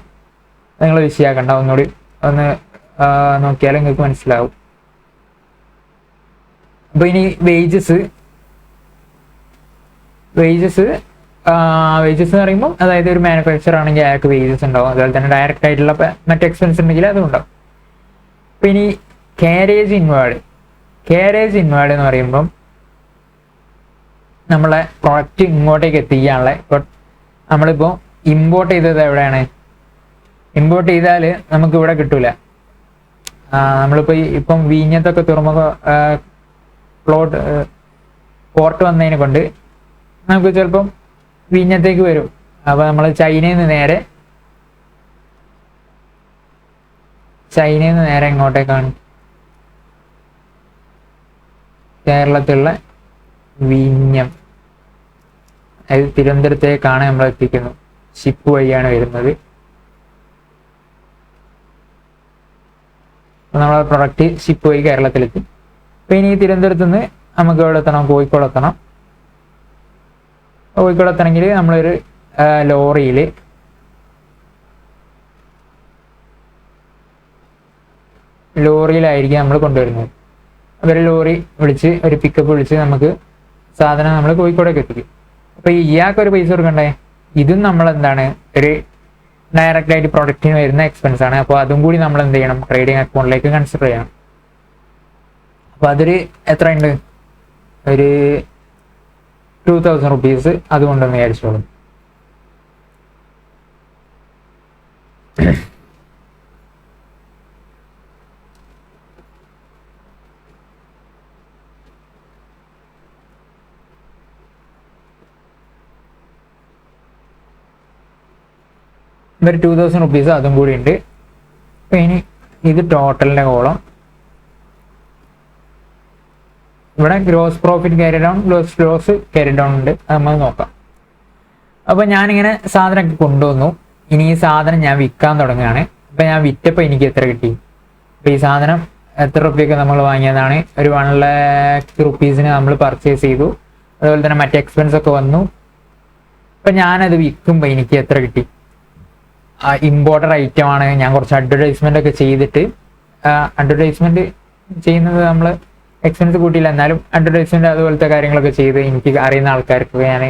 നിങ്ങൾ വിഷയമാക്കണ്ട, ഒന്നുകൂടി ഒന്ന് നോക്കിയാലും നിങ്ങൾക്ക് മനസ്സിലാവും. അപ്പോൾ ഇനി വേജസ് എന്ന് പറയുമ്പോൾ അതായത് ഒരു മാനുഫാക്ചർ ആണെങ്കിൽ അയാൾക്ക് വേജസ് ഉണ്ടാവും. അതുപോലെ തന്നെ ഡയറക്റ്റ് ആയിട്ടുള്ള മറ്റ് എക്സ്പെൻസ് ഉണ്ടെങ്കിൽ അതും ഉണ്ടാവും. അപ്പോൾ ഇനി കാരേജ് ഇൻവേർഡ് എന്ന് പറയുമ്പം നമ്മളെ പ്രൊഡക്റ്റ് ഇങ്ങോട്ടേക്ക് എത്തിക്കാനുള്ള, ഇപ്പോൾ നമ്മളിപ്പോൾ ഇമ്പോർട്ട് ചെയ്തത് എവിടെയാണ്, ഇമ്പോർട്ട് ചെയ്താൽ നമുക്ക് ഇവിടെ കിട്ടൂല. നമ്മളിപ്പോൾ ഇപ്പം വിഴിഞ്ഞത്തൊക്കെ തുറമുഖ പോർട്ട് വന്നതിനെ കൊണ്ട് നമുക്ക് ചിലപ്പം വിഴിഞ്ഞത്തേക്ക് വരും. അപ്പോൾ നമ്മൾ ചൈനയിൽ നിന്ന് നേരെ ചൈനയിൽ നിന്ന് നേരെ എങ്ങോട്ടേക്കാണ്? കേരളത്തിലുള്ള വിഴിഞ്ഞം, അതായത് തിരുവനന്തപുരത്തേക്കാണ് നമ്മൾ എത്തിക്കുന്നത്. ഷിപ്പ് വഴിയാണ് വരുന്നത്. നമ്മളെ പ്രൊഡക്റ്റ് ഷിപ്പ് വഴി കേരളത്തിലെത്തി. അപ്പോൾ ഇനി തിരുവനന്തപുരത്ത് നിന്ന് നമുക്ക് എവിടെ എത്തണം? കോഴിക്കോട് എത്തണം. കോഴിക്കോട് എത്തണമെങ്കിൽ നമ്മളൊരു ലോറിയിലായിരിക്കും നമ്മൾ കൊണ്ടുവരുന്നത്. അവർ ലോറി വിളിച്ച് ഒരു പിക്കപ്പ് വിളിച്ച് നമുക്ക് സാധനം നമ്മൾ കോഴിക്കോടേക്ക് എത്തിക്കും. അപ്പോൾ ഇയാൾക്കൊരു പൈസ കൊടുക്കണ്ടേ? ഇതും നമ്മളെന്താണ്, ഒരു ഡയറക്റ്റ് ആയിട്ട് പ്രൊഡക്റ്റിന് വരുന്ന എക്സ്പെൻസ് ആണ്. അപ്പോൾ അതും കൂടി നമ്മൾ എന്ത് ചെയ്യണം? ട്രേഡിംഗ് അക്കൗണ്ടിലേക്ക് കൺസിഡർ ചെയ്യണം. അപ്പോൾ അതൊരു എത്ര ഉണ്ട്? ഒരു 2000 rupees അതുകൊണ്ടെന്ന് വിചാരിച്ചോളൂ. ഒരു 2000 rupees അതും കൂടി ഉണ്ട്. അപ്പം ഇനി ഇത് ടോട്ടലിൻ്റെ കോളം. ഇവിടെ gross profit carry down, loss carry down ഉണ്ട്. അത് നമ്മൾ നോക്കാം. അപ്പോൾ ഞാനിങ്ങനെ സാധനമൊക്കെ കൊണ്ടുവന്നു. ഇനി ഈ സാധനം ഞാൻ വിൽക്കാൻ തുടങ്ങുകയാണ്. അപ്പം ഞാൻ വിറ്റപ്പോൾ എനിക്ക് എത്ര കിട്ടി? അപ്പോൾ ഈ സാധനം എത്ര റുപ്യക്ക് നമ്മൾ വാങ്ങിയതാണ്? ഒരു 1 lakh rupees നമ്മൾ പർച്ചേസ് ചെയ്തു. അതുപോലെ തന്നെ മറ്റേ എക്സ്പെൻസ് ഒക്കെ വന്നു. അപ്പം ഞാനത് വിൽക്കുമ്പോൾ എനിക്ക് എത്ര കിട്ടി? ഇമ്പോർട്ടഡ് ഐറ്റം ആണ്. ഞാൻ കുറച്ച് അഡ്വർടൈസ്മെൻ്റ് ഒക്കെ ചെയ്തിട്ട്, അഡ്വർടൈസ്മെൻറ്റ് ചെയ്യുന്നത് നമ്മൾ എക്സ്പെൻസ് കൂട്ടിയില്ല, എന്നാലും അഡ്വർടൈസ്മെൻറ്റ് അതുപോലത്തെ കാര്യങ്ങളൊക്കെ ചെയ്ത് എനിക്ക് അറിയുന്ന ആൾക്കാർക്ക് ഞാൻ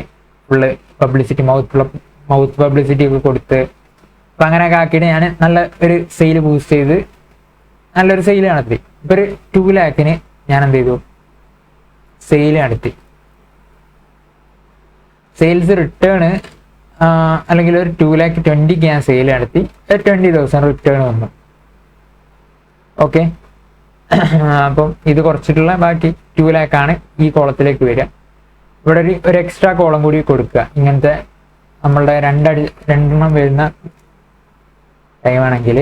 ഫുള്ള് പബ്ലിസിറ്റി, മൗത്ത് പബ്ലിസിറ്റി ഒക്കെ കൊടുത്ത്, അപ്പം അങ്ങനെയൊക്കെ ആക്കിയിട്ട് ഞാൻ നല്ല ഒരു സെയിൽ ബൂസ്റ്റ് ചെയ്ത് നല്ലൊരു സെയിൽ നടത്തി. ഇപ്പോൾ ഒരു 2 lakh ഞാൻ എന്ത് ചെയ്തു? സെയിൽ നടത്തി. സെയിൽസ് റിട്ടേൺ അല്ലെങ്കിൽ ഒരു 2,20,000 ഞാൻ സെയിൽ നടത്തി. 20,000 റിട്ടേൺ വന്നു. ഓക്കെ, അപ്പം ഇത് കുറച്ചിട്ടുള്ള ബാക്കി 2 lakh ആണ് ഈ കോളത്തിലേക്ക് വരിക. ഇവിടെ ഒരു എക്സ്ട്രാ കോളം കൂടി കൊടുക്കുക. ഇങ്ങനത്തെ നമ്മളുടെ രണ്ടെണ്ണം വരുന്ന ടൈമാണെങ്കിൽ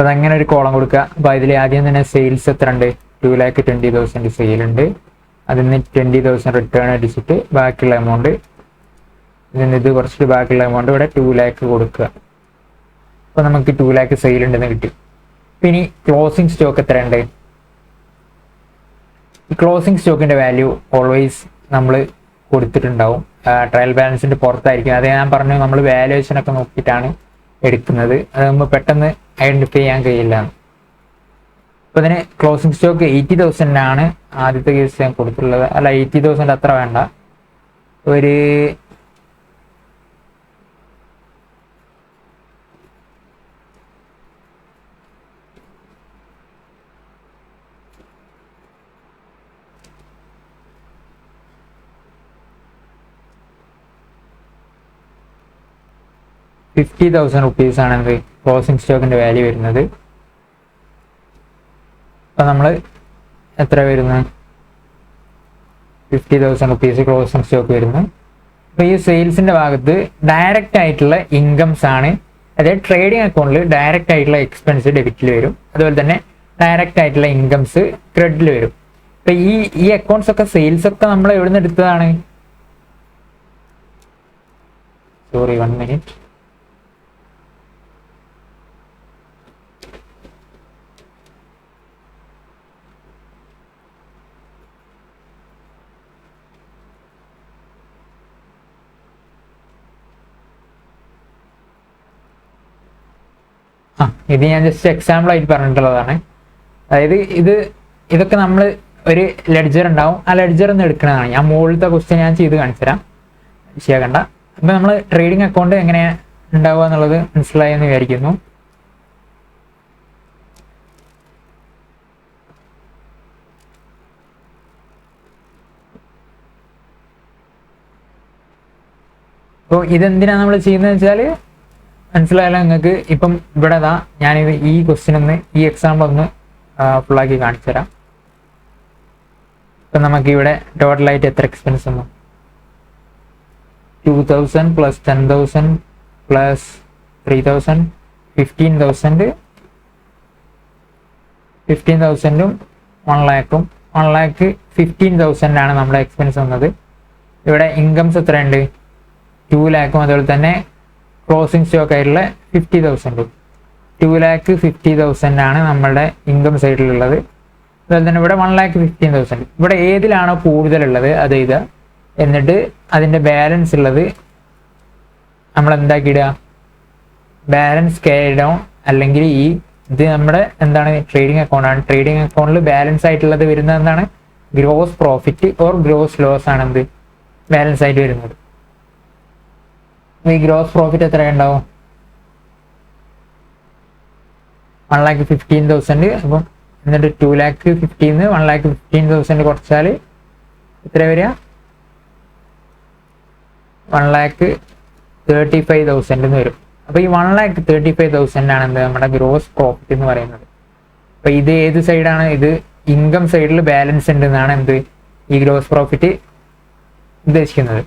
അതങ്ങനെ ഒരു കോളം കൊടുക്കുക. അപ്പോൾ അതിൽ ആദ്യം തന്നെ സെയിൽസ് എത്ര ഉണ്ട്? 2,20,000 സെയിലുണ്ട്. അതിൽ നിന്ന് 20,000 റിട്ടേൺ അടിച്ചിട്ട് ബാക്കിയുള്ള എമൗണ്ട്, ഇതിൽ നിന്ന് ഇത് കുറച്ചിട്ട് ബാക്കിയുള്ള എമൗണ്ട് ഇവിടെ 2 lakh കൊടുക്കുക. അപ്പോൾ നമുക്ക് 2 lakh സെയിൽ ഉണ്ടെന്ന് കിട്ടി. പിന്നെ ക്ലോസിംഗ് സ്റ്റോക്ക് എത്രയുണ്ട്? ഈ ക്ലോസിംഗ് സ്റ്റോക്കിൻ്റെ വാല്യൂ ഓൾവേസ് നമ്മൾ കൊടുത്തിട്ടുണ്ടാവും. ട്രയൽ ബാലൻസിൻ്റെ പുറത്തായിരിക്കും. അത് ഞാൻ പറഞ്ഞു, നമ്മൾ വാല്യുവേഷനൊക്കെ നോക്കിയിട്ടാണ് എടുക്കുന്നത്. അത് നമ്മൾ പെട്ടെന്ന് ഐഡൻറ്റിഫൈ ചെയ്യാൻ കഴിയില്ല. അപ്പോൾ ഇതിന് ക്ലോസിംഗ് സ്റ്റോക്ക് 80,000 ആണ് ആദ്യത്തെ കേസ് ഞാൻ കൊടുത്തിട്ടുള്ളത്. അല്ല, 80,000 അത്ര വേണ്ട, ഒരു 50,000 rupees ആണ് എന്ത് ക്ലോസിംഗ് സ്റ്റോക്കിൻ്റെ വാല്യൂ വരുന്നത്. അപ്പം നമ്മൾ എത്ര വരുന്നത്? 50,000 rupees ക്ലോസിംഗ് സ്റ്റോക്ക് വരുന്നു. അപ്പോൾ ഈ സെയിൽസിൻ്റെ ഭാഗത്ത് ഡയറക്റ്റ് ആയിട്ടുള്ള ഇൻകംസ് ആണ്. അതായത് ട്രേഡിംഗ് അക്കൗണ്ടിൽ ഡയറക്റ്റ് ആയിട്ടുള്ള എക്സ്പെൻസ് ഡെബിറ്റിൽ വരും. അതുപോലെ തന്നെ ഡയറക്റ്റ് ആയിട്ടുള്ള ഇൻകംസ് ക്രെഡിറ്റിൽ വരും. അപ്പോൾ ഈ അക്കൗണ്ട്സ് ഒക്കെ, സെയിൽസ് ഒക്കെ നമ്മൾ എവിടെ നിന്ന് എടുത്തതാണ്? Sorry, 1 minute. ഇത് ഞാൻ ജസ്റ്റ് എക്സാമ്പിൾ ആയിട്ട് പറഞ്ഞിട്ടുള്ളതാണ്. അതായത് ഇതൊക്കെ നമ്മൾ ഒരു ലെഡ്ജർ ഉണ്ടാവും, ആ ലെഡ്ജർ നിന്ന് എടുക്കുന്നതാണ്. ഞാൻ മുകളിലത്തെ ക്വസ്റ്റ്യൻ ഞാൻ ചെയ്ത് കാണിച്ചു തരാം, വിഷയാക്കണ്ട. അപ്പം നമ്മൾ ട്രേഡിംഗ് അക്കൗണ്ട് എങ്ങനെ ഉണ്ടാവുക എന്നുള്ളത് മനസ്സിലായെന്ന് വിചാരിക്കുന്നു. അപ്പോൾ ഇതെന്തിനാണ് നമ്മൾ ചെയ്യുന്നത് വെച്ചാൽ മനസ്സിലായാലും നിങ്ങൾക്ക്. ഇപ്പം ഇവിടെ ഞാനിത് ഈ ക്വസ്റ്റ്യൻ ഒന്ന്, ഈ എക്സാമ്പിൾ ഒന്ന് ഫുള്ളാക്കി കാണിച്ചു തരാം. ഇപ്പം നമുക്കിവിടെ ടോട്ടലായിട്ട് എത്ര എക്സ്പെൻസ് വന്നു? 2000 പ്ലസ് 10,000 പ്ലസ് 3,000 15,000 15,000ഉം 1,00,000ഉം 1,15,000 ആണ് നമ്മുടെ എക്സ്പെൻസ് വന്നത്. ഇവിടെ ഇൻകംസ് എത്രയുണ്ട്? 2,00,000ഉം അതുപോലെ തന്നെ ക്ലോസിംഗ് സ്റ്റോക്ക് ആയിട്ടുള്ള 50,000ഉം. 2,50,000 ആണ് നമ്മളുടെ ഇൻകം സൈഡിലുള്ളത്. അതുപോലെ തന്നെ ഇവിടെ 1,15,000. ഇവിടെ ഏതിലാണോ കൂടുതലുള്ളത് അത് എഴുതുക. എന്നിട്ട് അതിൻ്റെ ബാലൻസ് ഉള്ളത് നമ്മൾ എന്താക്കിയിടുക? ബാലൻസ് ക്യാരി ഡൗൺ, അല്ലെങ്കിൽ ഇത് നമ്മുടെ എന്താണ്, ട്രേഡിംഗ് അക്കൗണ്ടാണ്. ട്രേഡിംഗ് അക്കൗണ്ടിൽ ബാലൻസ് ആയിട്ടുള്ളത് വരുന്നത് എന്താണ്? Gross profit or gross loss ആണ് എന്ത് ബാലൻസ് ആയിട്ട് വരുന്നത്. ഈ ഗ്രോസ് പ്രോഫിറ്റ് എത്ര ഉണ്ടാവും? 1,15,000. അപ്പം എന്നിട്ട് 2,50,000 1,15,000 കുറച്ചാൽ എത്ര വരിക? 1,35,000 എന്ന് വരും. അപ്പോൾ ഈ 1,35,000 ആണ് എന്ത് നമ്മുടെ ഗ്രോസ് പ്രോഫിറ്റ് എന്ന് പറയുന്നത്. അപ്പോൾ ഇത് ഏത് സൈഡാണ്? ഇത് ഇൻകം സൈഡിൽ ബാലൻസ് ഉണ്ട് എന്നാണ് എന്ത് ഈ ഗ്രോസ് പ്രോഫിറ്റ് ഉദ്ദേശിക്കുന്നത്.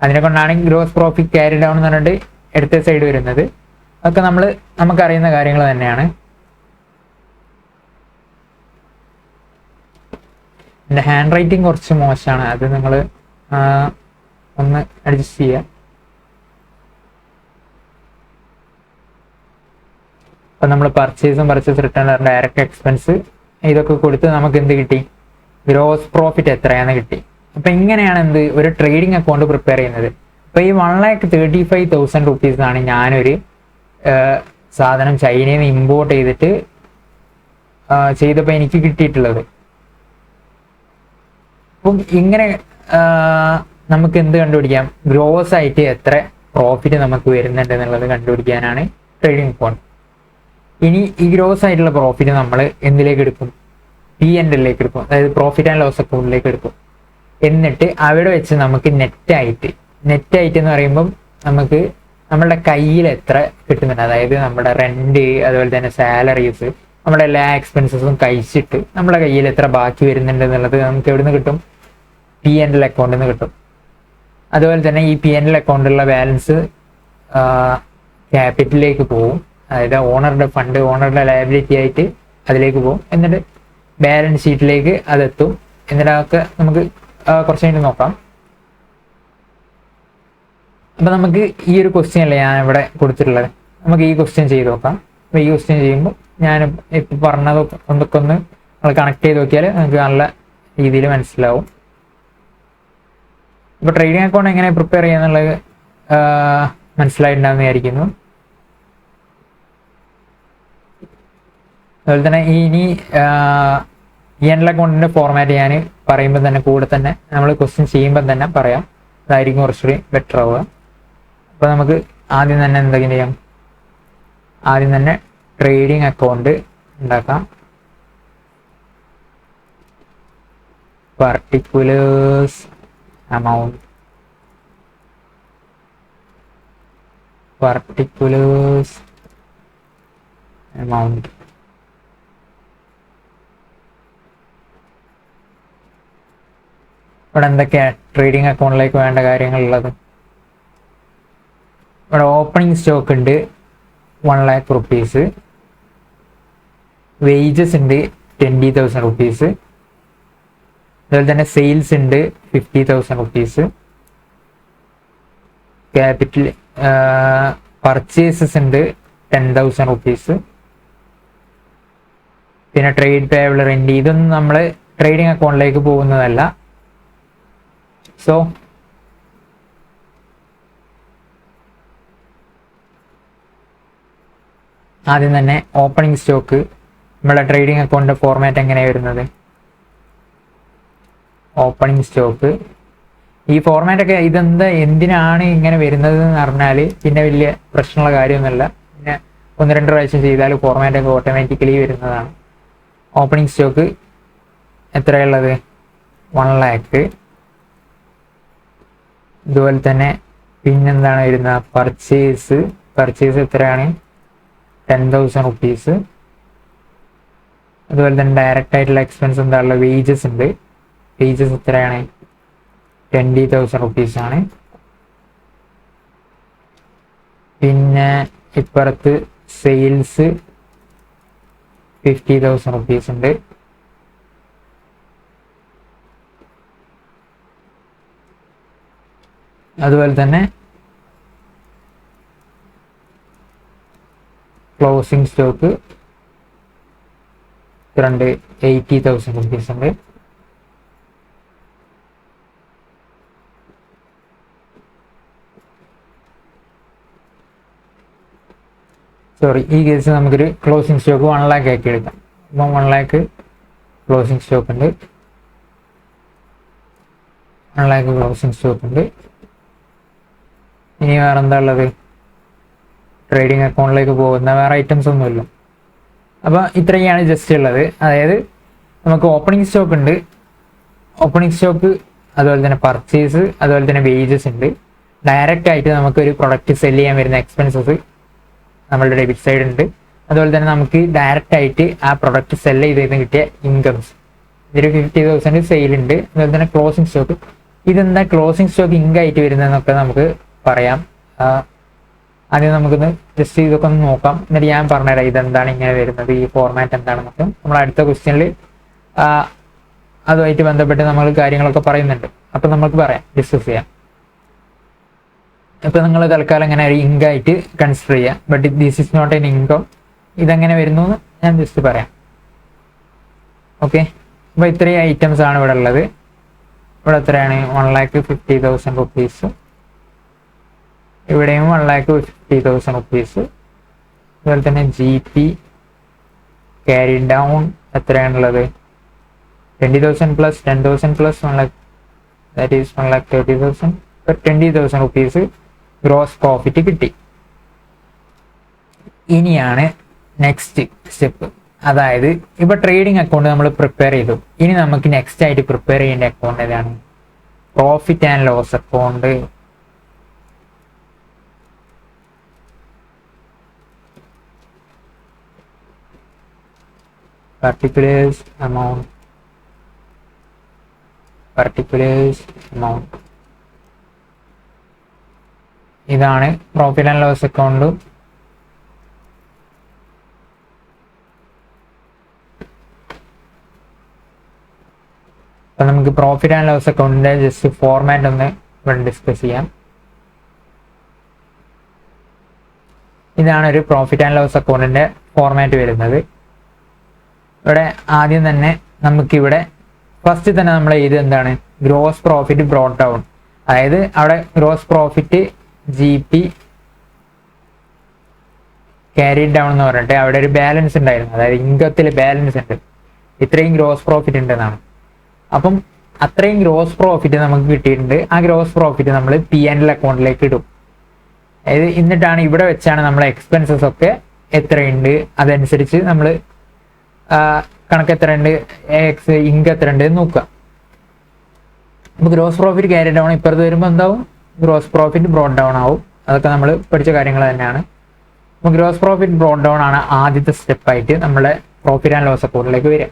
അതിനെ കൊണ്ടാണ് ഗ്രോസ് പ്രോഫിറ്റ് ക്യാരി ഡൗൺ എന്ന് പറഞ്ഞിട്ട് അടുത്ത സൈഡ് വരുന്നത്. അതൊക്കെ നമുക്കറിയുന്ന കാര്യങ്ങൾ തന്നെയാണ്. എൻ്റെ ഹാൻഡ് റൈറ്റിംഗ് കുറച്ച് മോശമാണ്, അത് നിങ്ങൾ ഒന്ന് അഡ്ജസ്റ്റ് ചെയ്യുക. അപ്പം നമ്മൾ പർച്ചേസ് റിട്ടേൺ, ഡയറക്റ്റ് എക്സ്പെൻസ് ഇതൊക്കെ കൊടുത്ത് നമുക്ക് എന്ത് കിട്ടി? ഗ്രോസ് പ്രോഫിറ്റ് എത്രയാണെന്ന് കിട്ടി. അപ്പം ഇങ്ങനെയാണ് എന്ത് ഒരു ട്രേഡിംഗ് അക്കൗണ്ട് പ്രിപ്പയർ ചെയ്യുന്നത്. അപ്പോൾ ഈ 1,35,000 റുപ്പീസാണ് ഞാനൊരു സാധനം ചൈനയിൽ നിന്ന് ഇമ്പോർട്ട് ചെയ്തപ്പോൾ എനിക്ക് കിട്ടിയിട്ടുള്ളത്. അപ്പം ഇങ്ങനെ നമുക്ക് എന്ത് കണ്ടുപിടിക്കാം? ഗ്രോസ് ആയിട്ട് എത്ര പ്രോഫിറ്റ് നമുക്ക് വരുന്നുണ്ട് എന്നുള്ളത് കണ്ടുപിടിക്കാനാണ് ട്രേഡിംഗ് അക്കൗണ്ട്. ഇനി ഈ ഗ്രോസ് ആയിട്ടുള്ള പ്രോഫിറ്റ് നമ്മൾ എന്തിലേക്ക് എടുക്കും? P&L-ലേക്ക് എടുക്കും, അതായത് പ്രോഫിറ്റ് ആൻഡ് ലോസ് അക്കൗണ്ടിലേക്ക് എടുക്കും. എന്നിട്ട് അവിടെ വെച്ച് നമുക്ക് നെറ്റായിട്ട് എന്ന് പറയുമ്പം നമുക്ക് നമ്മളുടെ കയ്യിൽ എത്ര കിട്ടുന്നുണ്ട്, അതായത് നമ്മുടെ റെന്റ്, അതുപോലെ തന്നെ സാലറീസ്, നമ്മുടെ എല്ലാ എക്സ്പെൻസസും കഴിച്ചിട്ട് നമ്മുടെ കയ്യിൽ എത്ര ബാക്കി വരുന്നുണ്ട് എന്നുള്ളത് നമുക്ക് എവിടെ നിന്ന് കിട്ടും? P&L അക്കൗണ്ടിൽ നിന്ന് കിട്ടും. അതുപോലെ തന്നെ ഈ P&L അക്കൗണ്ടിലുള്ള ബാലൻസ് ക്യാപിറ്റലിലേക്ക് പോകും, അതായത് ഓണറുടെ ഫണ്ട്, ഓണറുടെ ലയബിലിറ്റി ആയിട്ട് അതിലേക്ക് പോകും. എന്നിട്ട് ബാലൻസ് ഷീറ്റിലേക്ക് അതെത്തും. എന്നിട്ടൊക്കെ നമുക്ക് കുറച്ച് കഴിഞ്ഞ് നോക്കാം. അപ്പം നമുക്ക് ഈ ഒരു ക്വസ്റ്റ്യൻ അല്ലേ ഞാൻ ഇവിടെ കൊടുത്തിട്ടുള്ളത്, നമുക്ക് ഈ ക്വസ്റ്റ്യൻ ചെയ്ത് നോക്കാം. അപ്പോൾ ഈ ക്വസ്റ്റ്യൻ ചെയ്യുമ്പോൾ ഞാൻ ഇപ്പോൾ പറഞ്ഞത് കൊണ്ടൊക്കെ ഒന്ന് നമ്മൾ കണക്ട് ചെയ്ത് നോക്കിയാൽ നമുക്ക് നല്ല രീതിയിൽ മനസ്സിലാവും. ഇപ്പോൾ ട്രേഡിംഗ് അക്കൗണ്ട് എങ്ങനെ പ്രിപ്പയർ ചെയ്യാന്നുള്ളത് മനസ്സിലായിട്ടുണ്ടാകുന്ന വിചാരിക്കുന്നു. അതുപോലെ തന്നെ ഇനി P&L അക്കൗണ്ടിൻ്റെ ഫോർമാറ്റ് ഞാൻ പറയുമ്പോൾ തന്നെ കൂടെ തന്നെ നമ്മൾ ക്വസ്റ്റ്യൻ ചെയ്യുമ്പോൾ തന്നെ പറയാം, അതായിരിക്കും കുറച്ചുകൂടി ബെറ്റർ ആവുക. അപ്പോൾ നമുക്ക് ആദ്യം തന്നെ എന്തെങ്കിലും ചെയ്യാം? ആദ്യം തന്നെ ട്രേഡിംഗ് അക്കൗണ്ട് ഉണ്ടാക്കാം. പർട്ടിക്കുലേഴ്സ് amount, ഇവിടെ എന്തൊക്കെയാണ് ട്രേഡിംഗ് അക്കൗണ്ടിലേക്ക് വേണ്ട കാര്യങ്ങളുള്ളത്? ഇവിടെ ഓപ്പണിംഗ് സ്റ്റോക്ക് ഉണ്ട് 1,00,000 റുപ്പീസ്, വേജസ് ഉണ്ട് 20,000 റുപ്പീസ്, അതുപോലെ തന്നെ സെയിൽസ് ഉണ്ട് 50,000 റുപ്പീസ്, ക്യാപിറ്റൽ പർച്ചേസസ് ഉണ്ട് 10,000 റുപ്പീസ്, പിന്നെ ട്രേഡ് പേയബിൾ, റെന്റ്, ഇതൊന്നും നമ്മൾ ട്രേഡിംഗ് അക്കൗണ്ടിലേക്ക് പോകുന്നതല്ല. സോ ആദ്യം തന്നെ ഓപ്പണിംഗ് സ്റ്റോക്ക് നമ്മുടെ ട്രേഡിംഗ് അക്കൗണ്ടിൻ്റെ ഫോർമാറ്റ് എങ്ങനെയാണ് വരുന്നത്. ഓപ്പണിംഗ് സ്റ്റോക്ക് ഈ ഫോർമാറ്റൊക്കെ എന്തിനാണ് ഇങ്ങനെ വരുന്നത് എന്ന് പറഞ്ഞാൽ പിന്നെ വലിയ പ്രശ്നമുള്ള കാര്യമൊന്നുമില്ല. പിന്നെ 1-2 പ്രാവശ്യം ചെയ്താൽ ഫോർമാറ്റൊക്കെ ഓട്ടോമാറ്റിക്കലി വരുന്നതാണ്. ഓപ്പണിംഗ് സ്റ്റോക്ക് എത്രയുള്ളത് 1 lakh. ഇതുപോലെ തന്നെ പിന്നെന്താണ് വരുന്നത് പർച്ചേസ് എത്രയാണ് 10,000 rupees. അതുപോലെ തന്നെ ഡയറക്റ്റ് ആയിട്ടുള്ള എക്സ്പെൻസ് എന്താ ഉള്ളത് വേജസ് ഉണ്ട്. വേജസ് എത്രയാണ് 20,000 rupees ആണ്. പിന്നെ ഇപ്പുറത്ത് സെയിൽസ് 50,000 rupees ഉണ്ട്. അതുപോലെ തന്നെ ക്ലോസിംഗ് സ്റ്റോക്ക് 80,000 rupees ഉണ്ട്. സോറി, ഈ കേസ് നമുക്കൊരു ക്ലോസിംഗ് സ്റ്റോക്ക് 1 lakh ആക്കി എടുക്കാം. അപ്പം 1 lakh ക്ലോസിംഗ് സ്റ്റോക്ക് ഉണ്ട്. 1 lakh ക്ലോസിംഗ് സ്റ്റോക്ക് ഉണ്ട്. ഇനി വേറെ എന്താ ഉള്ളത്, ട്രേഡിംഗ് അക്കൗണ്ടിലേക്ക് പോകുന്ന വേറെ ഐറ്റംസ് ഒന്നുമില്ല. അപ്പോൾ ഇത്രയാണ് ജസ്റ്റ് ഉള്ളത്. അതായത് നമുക്ക് ഓപ്പണിംഗ് സ്റ്റോക്ക് ഉണ്ട്, ഓപ്പണിംഗ് സ്റ്റോക്ക് അതുപോലെ തന്നെ പർച്ചേസ് അതുപോലെ തന്നെ വേജസ് ഉണ്ട്. ഡയറക്റ്റ് ആയിട്ട് നമുക്ക് ഒരു പ്രൊഡക്റ്റ് സെല് ചെയ്യാൻ വരുന്ന എക്സ്പെൻസസ് നമ്മളുടെ ഡെബിറ്റ് സൈഡ് ഉണ്ട്. അതുപോലെ തന്നെ നമുക്ക് ഡയറക്റ്റ് ആയിട്ട് ആ പ്രൊഡക്റ്റ് സെല് ചെയ്തതിന് കിട്ടിയ ഇൻകംസ് ഇതൊരു 50,000 സെയിൽ ഉണ്ട്. അതുപോലെ തന്നെ ക്ലോസിംഗ് സ്റ്റോക്ക് ഇതെന്താ ക്ലോസിംഗ് സ്റ്റോക്ക് ഇൻകായിട്ട് വരുന്നതെന്നൊക്കെ നമുക്ക് പറയാം. ആദ്യം നമുക്കൊന്ന് ജസ്റ്റ് ഇതൊക്കെ ഒന്ന് നോക്കാം, എന്നിട്ട് ഞാൻ പറഞ്ഞുതരാം ഇതെന്താണ് ഇങ്ങനെ വരുന്നത്, ഈ ഫോർമാറ്റ് എന്താണെന്നൊക്കെ. നമ്മൾ അടുത്ത ക്വസ്റ്റ്യനിൽ അതുമായിട്ട് ബന്ധപ്പെട്ട് നമ്മൾ കാര്യങ്ങളൊക്കെ പറയുന്നുണ്ട്. അപ്പം നമുക്ക് പറയാം, ഡിസ്കസ് ചെയ്യാം. ഇപ്പം നിങ്ങൾ തൽക്കാലം ഇങ്ങനെ ഇൻകായിട്ട് കൺസിഡർ ചെയ്യാം. But this is not an income. ഇതെങ്ങനെ വരുന്നു എന്ന് ഞാൻ ജസ്റ്റ് പറയാം. ഓക്കെ, അപ്പോൾ ഇത്രയും ഐറ്റംസ് ആണ് ഇവിടെ ഉള്ളത്. ഇവിടെ എത്രയാണ് 1,50,000 rupees. ഇവിടെയും 1,50,000 rupees. അതുപോലെ തന്നെ GP carry down എത്രയാണുള്ളത് 20,000 plus 10,000 plus 1 lakh, that is 1,30,000. 20,000 rupees gross profit കിട്ടി. ഇനിയാണ് നെക്സ്റ്റ് സ്റ്റെപ്പ്. അതായത് ഇപ്പൊ ട്രേഡിംഗ് അക്കൗണ്ട് നമ്മൾ പ്രിപ്പയർ ചെയ്തു. ഇനി നമുക്ക് നെക്സ്റ്റ് ആയിട്ട് പ്രിപ്പയർ ചെയ്യേണ്ട അക്കൗണ്ട് ഏതാണ്, profit and loss account. particulars amount ഇതാണ് പ്രോഫിറ്റ് ആൻഡ് ലോസ് അക്കൗണ്ട്. അപ്പൊ നമുക്ക് പ്രോഫിറ്റ് ആൻഡ് ലോസ് അക്കൗണ്ടിന്റെ ജസ്റ്റ് ഫോർമാറ്റ് ഒന്ന് ഇവിടെ ഡിസ്കസ് ചെയ്യാം. ഇതാണ് ഒരു പ്രോഫിറ്റ് ആൻഡ് ലോസ് അക്കൗണ്ടിന്റെ ഫോർമാറ്റ് വരുന്നത്. ഇവിടെ ആദ്യം തന്നെ നമുക്കിവിടെ ഫസ്റ്റ് തന്നെ നമ്മൾ ഇത് എന്താണ് ഗ്രോസ് പ്രോഫിറ്റ് ബ്രോട്ട് ഡൗൺ. അതായത് അവിടെ gross profit GP carry down എന്ന് പറഞ്ഞിട്ട് അവിടെ ഒരു ബാലൻസ് ഉണ്ടായിരുന്നു. അതായത് ഇൻകത്തിൽ ബാലൻസ് ഉണ്ട്, ഇത്രയും ഗ്രോസ് പ്രോഫിറ്റ് ഉണ്ടെന്നാണ്. അപ്പം അത്രയും ഗ്രോസ് പ്രോഫിറ്റ് നമുക്ക് കിട്ടിയിട്ടുണ്ട്. ആ ഗ്രോസ് പ്രോഫിറ്റ് നമ്മൾ P&L അക്കൗണ്ടിലേക്ക് ഇടും. അതായത് എന്നിട്ടാണ് ഇവിടെ വെച്ചാണ് നമ്മളെ എക്സ്പെൻസസ് ഒക്കെ എത്രയുണ്ട് അതനുസരിച്ച് നമ്മൾ കണക്ക് എത്രയുണ്ട് ഇൻകം എത്രയുണ്ട് നോക്കുക. അപ്പോൾ ഗ്രോസ് പ്രോഫിറ്റ് ക്യാരി ഡൗൺ ഇപ്പുറത്ത് വരുമ്പോൾ എന്താവും ഗ്രോസ് പ്രോഫിറ്റ് ബ്രോട്ട് ഡൗൺ ആവും. അതൊക്കെ നമ്മൾ പഠിച്ച കാര്യങ്ങൾ തന്നെയാണ്. അപ്പോൾ ഗ്രോസ് പ്രോഫിറ്റ് ബ്രോട്ട് ഡൗൺ ആണ് ആദ്യത്തെ സ്റ്റെപ്പായിട്ട് നമ്മളെ പ്രോഫിറ്റ് ആൻഡ് ലോസ് അക്കൗണ്ടിലേക്ക് വരിക.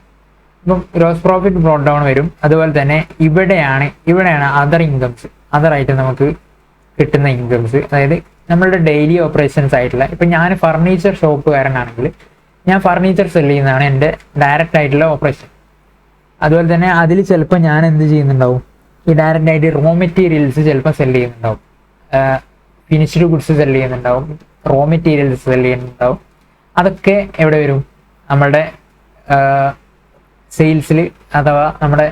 അപ്പം ഗ്രോസ് പ്രോഫിറ്റ് ബ്രോട്ട് ഡൗൺ വരും. അതുപോലെ തന്നെ ഇവിടെയാണ് അതർ ഇൻകംസ്, അതറായിട്ട് നമുക്ക് കിട്ടുന്ന ഇൻകംസ്. അതായത് നമ്മളുടെ ഡെയിലി ഓപ്പറേഷൻസ് ആയിട്ടുള്ള, ഇപ്പം ഞാൻ ഫർണിച്ചർ ഷോപ്പുകാരനാണെങ്കിൽ ഞാൻ ഫർണിച്ചർ സെല് ചെയ്യുന്നതാണ് എൻ്റെ ഡയറക്റ്റ് ആയിട്ടുള്ള ഓപ്പറേഷൻ. അതുപോലെ തന്നെ അതിൽ ചിലപ്പോൾ ഞാൻ എന്ത് ചെയ്യുന്നുണ്ടാവും, ഈ ഡയറക്റ്റ് ആയിട്ട് റോ മെറ്റീരിയൽസ് ചിലപ്പോൾ സെല് ചെയ്യുന്നുണ്ടാവും, ഫിനിഷ്ഡ് ഗുഡ്സ് സെല് ചെയ്യുന്നുണ്ടാവും, റോ മെറ്റീരിയൽസ് സെല് ചെയ്യുന്നുണ്ടാവും. അതൊക്കെ എവിടെ വരും, നമ്മളുടെ സെയിൽസിൽ അഥവാ നമ്മുടെ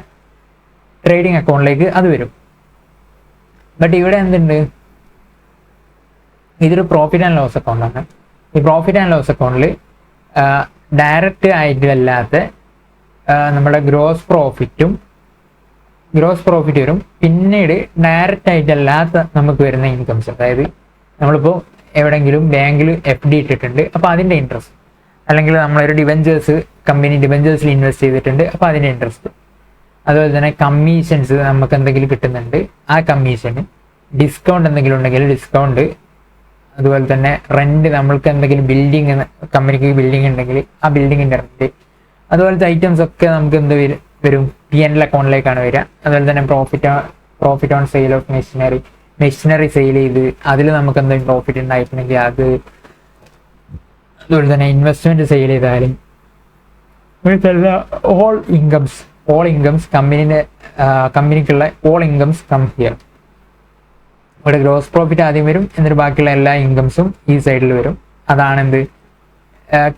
ട്രേഡിംഗ് അക്കൗണ്ടിലേക്ക് അത് വരും. ബട്ട് ഇവിടെ എന്തുണ്ട്, ഇതൊരു പ്രോഫിറ്റ് ആൻഡ് ലോസ് അക്കൗണ്ടാണ്. ഈ പ്രോഫിറ്റ് ആൻഡ് ലോസ് അക്കൗണ്ടിൽ ഡയറക്റ്റ് ആയിട്ടല്ലാത്ത നമ്മുടെ ഗ്രോസ് പ്രോഫിറ്റ് വരും. പിന്നീട് ഡയറക്റ്റ് ആയിട്ടല്ലാത്ത നമുക്ക് വരുന്ന ഇൻകംസ്, അതായത് നമ്മളിപ്പോൾ എവിടെയെങ്കിലും ബാങ്കിൽ FD ഇട്ടിട്ടുണ്ട്, അപ്പോൾ അതിൻ്റെ ഇൻട്രസ്റ്റ്, അല്ലെങ്കിൽ നമ്മളൊരു കമ്പനി ഡിബഞ്ചേഴ്സിൽ ഇൻവെസ്റ്റ് ചെയ്തിട്ടുണ്ട്, അപ്പോൾ അതിൻ്റെ ഇൻട്രസ്റ്റ്. അതുപോലെ തന്നെ കമ്മീഷൻസ് നമുക്ക് എന്തെങ്കിലും കിട്ടുന്നുണ്ട്, ആ കമ്മീഷന്. ഡിസ്കൗണ്ട് എന്തെങ്കിലും ഉണ്ടെങ്കിൽ ഡിസ്കൗണ്ട്. അതുപോലെ തന്നെ റെന്റ്, നമ്മൾക്ക് എന്തെങ്കിലും കമ്പനിക്ക് ബിൽഡിംഗ് ഉണ്ടെങ്കിൽ ആ ബിൽഡിങ്ങിൻ്റെ റെന്റ്. അതുപോലത്തെ ഐറ്റംസ് ഒക്കെ നമുക്ക് എന്ത് വരും, P&L അക്കൗണ്ടിലേക്കാണ് വരിക. അതുപോലെ തന്നെ profit on sale of machinery sale ചെയ്ത് അതിൽ നമുക്ക് എന്തെങ്കിലും പ്രോഫിറ്റ് ഉണ്ടായിട്ടുണ്ടെങ്കിൽ അത്. അതുപോലെ തന്നെ ഇൻവെസ്റ്റ്മെന്റ് സെയിൽ ചെയ്താലും ഓൾ ഇൻകംസ് കമ്പനിക്കുള്ള ഓൾ ഇൻകംസ് കം ഹിയർ. ഇവിടെ ഗ്രോസ് പ്രോഫിറ്റ് ആദ്യം വരും, എന്നിട്ട് ബാക്കിയുള്ള എല്ലാ ഇൻകംസും ഈ സൈഡിൽ വരും. അതാണ് എന്ത്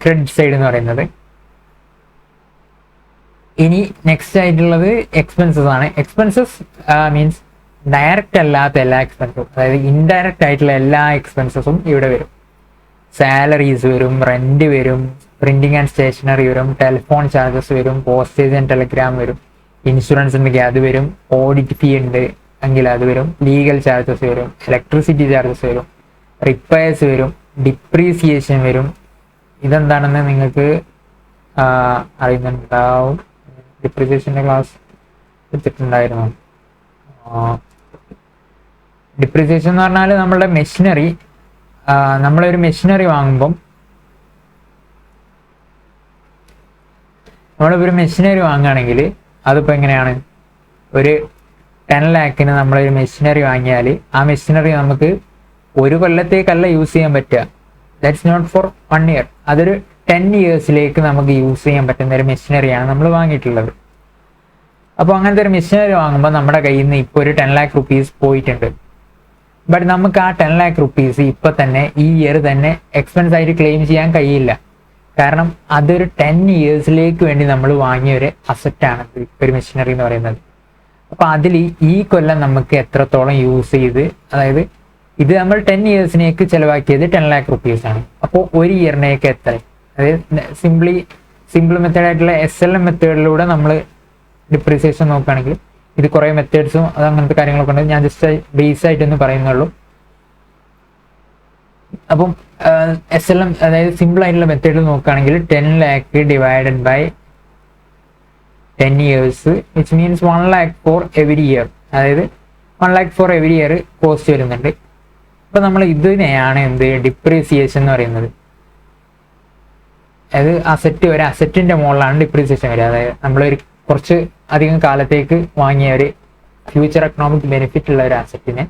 ക്രെഡിറ്റ് സൈഡ് എന്ന് പറയുന്നത്. ഇനി നെക്സ്റ്റ് ആയിട്ടുള്ളത് എക്സ്പെൻസസ് ആണ്. എക്സ്പെൻസസ് മീൻസ് ഡയറക്റ്റ് അല്ലാത്ത എല്ലാ എക്സ്പെൻസും, അതായത് ഇൻഡയറക്റ്റ് ആയിട്ടുള്ള എല്ലാ എക്സ്പെൻസസും ഇവിടെ വരും. സാലറീസ് വരും, റെന്റ് വരും, പ്രിന്റിംഗ് ആൻഡ് സ്റ്റേഷനറി വരും, ടെലിഫോൺ ചാർജസ് വരും, പോസ്റ്റേജ് ആൻഡ് ടെലിഗ്രാം വരും, ഇൻഷുറൻസ് ഉണ്ടെങ്കിൽ അത് വരും, ഓഡിറ്റ് ഫീ ഉണ്ട് എങ്കിൽ അത് വരും, ലീഗൽ ചാർജസ് വരും, ഇലക്ട്രിസിറ്റി ചാർജസ് വരും, റിപ്പയർസ് വരും, ഡിപ്രീസിയേഷൻ വരും. ഇതെന്താണെന്ന് നിങ്ങൾക്ക് അറിയുന്നുണ്ടാവും. ഡിപ്രീസിയേഷൻ്റെ ക്ലാസ് എടുത്തിട്ടുണ്ടായിരുന്നു. ഡിപ്രീസിയേഷൻ എന്ന് പറഞ്ഞാൽ നമ്മളുടെ മെഷീനറി, നമ്മളൊരു മെഷീനറി വാങ്ങുമ്പം നമ്മളിപ്പോൾ ഒരു മെഷീനറി വാങ്ങുകയാണെങ്കിൽ അതിപ്പോൾ എങ്ങനെയാണ്, ഒരു 10 lakhന് നമ്മളൊരു മെഷീനറി വാങ്ങിയാൽ ആ മെഷീനറി നമുക്ക് 1 കൊല്ലത്തേക്കല്ല യൂസ് ചെയ്യാൻ പറ്റുക. That's not for 1 year. അതൊരു 10 yearsലേക്ക് നമുക്ക് യൂസ് ചെയ്യാൻ പറ്റുന്ന ഒരു മെഷീനറിയാണ് നമ്മൾ വാങ്ങിയിട്ടുള്ളത്. അപ്പോൾ അങ്ങനത്തെ ഒരു മെഷീനറി വാങ്ങുമ്പോൾ നമ്മുടെ കയ്യിൽ നിന്ന് ഇപ്പോൾ ഒരു 10 lakh rupees പോയിട്ടുണ്ട്. ബട്ട് നമുക്ക് ആ 10 lakh rupees ഇപ്പം തന്നെ ഈ ഇയർ തന്നെ എക്സ്പെൻസ് ആയിട്ട് ക്ലെയിം ചെയ്യാൻ കഴിയില്ല. കാരണം അതൊരു 10 yearsലേക്ക് വേണ്ടി നമ്മൾ വാങ്ങിയ ഒരു അസറ്റാണ് ഒരു മെഷീനറി എന്ന് പറയുന്നത്. അപ്പോൾ അതിൽ ഈ കൊല്ലം നമുക്ക് എത്രത്തോളം യൂസ് ചെയ്ത്, അതായത് ഇത് നമ്മൾ 10 yearsനേക്ക് ചിലവാക്കിയത് 10 lakh rupees ആണ്. അപ്പോൾ ഒരു ഇയറിനേക്ക് എത്ര, അതായത് സിമ്പിൾ മെത്തേഡായിട്ടുള്ള SLM മെത്തേഡിലൂടെ നമ്മൾ ഡിപ്രീസിയേഷൻ നോക്കുകയാണെങ്കിൽ ഇത് കുറേ മെത്തേഡ്സും അത് അങ്ങനത്തെ കാര്യങ്ങളൊക്കെ ഉണ്ട്. ഞാൻ ജസ്റ്റ് ബേസ് ആയിട്ടൊന്ന് പറയുന്നുള്ളൂ. അപ്പം SLM അതായത് സിമ്പിൾ ആയിട്ടുള്ള മെത്തേഡ് നോക്കുകയാണെങ്കിൽ 10 lakh divided by 10 years which means 1 lakh for every year, അതായത് 1 lakh for every year cost വരുന്നുണ്ട്. അപ്പം നമ്മൾ ഇതിനെയാണ് എന്ത് ഡിപ്രീസിയേഷൻ എന്ന് പറയുന്നത്. അതായത് ഒരു അസറ്റിന്റെ മുകളിലാണ് ഡിപ്രീസിയേഷൻ വരിക. അതായത് നമ്മളൊരു കുറച്ച് അധികം കാലത്തേക്ക് വാങ്ങിയ ഒരു ഫ്യൂച്ചർ എക്കണോമിക് ബെനിഫിറ്റ് ഉള്ള ഒരു അസറ്റിനെ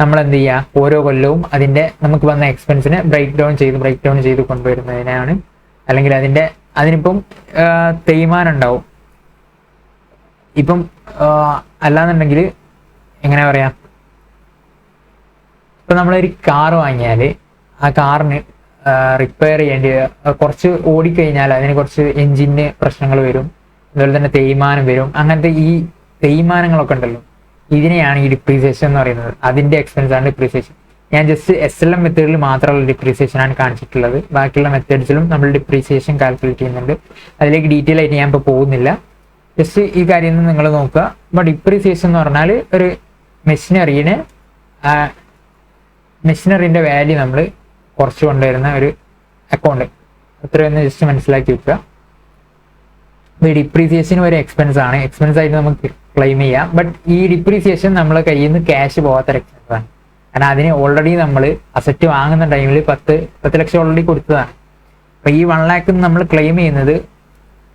നമ്മൾ എന്ത് ചെയ്യുക, ഓരോ കൊല്ലവും അതിൻ്റെ നമുക്ക് വന്ന എക്സ്പെൻസിനെ ബ്രേക്ക് ഡൗൺ ചെയ്ത് കൊണ്ടുവരുന്നതിനാണ്. അല്ലെങ്കിൽ അതിനിപ്പം തേയ്മാനം ഉണ്ടാവും. ഇപ്പം അല്ലാന്നുണ്ടെങ്കിൽ എങ്ങനെ പറയാം, ഇപ്പം നമ്മളൊരു കാറ് വാങ്ങിയാൽ ആ കാറിന് റിപ്പയർ ചെയ്യേണ്ടി കുറച്ച് ഓടിക്കഴിഞ്ഞാൽ അതിന് കുറച്ച് എൻജിന് പ്രശ്നങ്ങൾ വരും, അതുപോലെ തന്നെ തേയ്മാനം വരും. അങ്ങനത്തെ ഈ തേയ്മാനങ്ങളൊക്കെ ഉണ്ടല്ലോ, ഇതിനെയാണ് ഈ ഡിപ്രീസിയേഷൻ എന്ന് പറയുന്നത്. അതിൻ്റെ എക്സ്പെൻസ് ആണ് ഡിപ്രീസിയേഷൻ. ഞാൻ ജസ്റ്റ് SLM മെത്തേഡിൽ മാത്രമുള്ള ഡിപ്രീസിയേഷൻ ആണ് കാണിച്ചിട്ടുള്ളത്. ബാക്കിയുള്ള മെത്തേഡ്സിലും നമ്മൾ ഡിപ്രീസിയേഷൻ കാൽക്കുലേറ്റ് ചെയ്യുന്നുണ്ട്. അതിലേക്ക് ഡീറ്റെയിൽ ആയിട്ട് ഞാൻ ഇപ്പോൾ പോകുന്നില്ല. ജസ്റ്റ് ഈ കാര്യം നിങ്ങൾ നോക്കുക. അപ്പോൾ ഡിപ്രീസിയേഷൻ എന്ന് പറഞ്ഞാൽ ഒരു മെഷീനറിൻ്റെ വാല്യൂ നമ്മൾ കുറച്ച് കൊണ്ടുവരുന്ന ഒരു അക്കൗണ്ട്, അത്രയൊന്ന് ജസ്റ്റ് മനസ്സിലാക്കി വെക്കുക. ഈ ഡിപ്രീസിയേഷൻ ഒരു എക്സ്പെൻസ് ആണ്, എക്സ്പെൻസ് ആയിട്ട് നമുക്ക് ക്ലെയിം ചെയ്യാം. ബട്ട് ഈ ഡിപ്രീസിയേഷൻ നമ്മളെ കയ്യിൽ നിന്ന് ക്യാഷ് പോകാത്തൊരു എക്സ്പെൻസ് ആണ്. കാരണം അതിന് ഓൾറെഡി നമ്മൾ അസറ്റ് വാങ്ങുന്ന ടൈമിൽ 10 ലക്ഷം ഓൾറെഡി കൊടുത്തതാണ്. അപ്പോൾ ഈ 1 lakh നമ്മൾ ക്ലെയിം ചെയ്യുന്നത്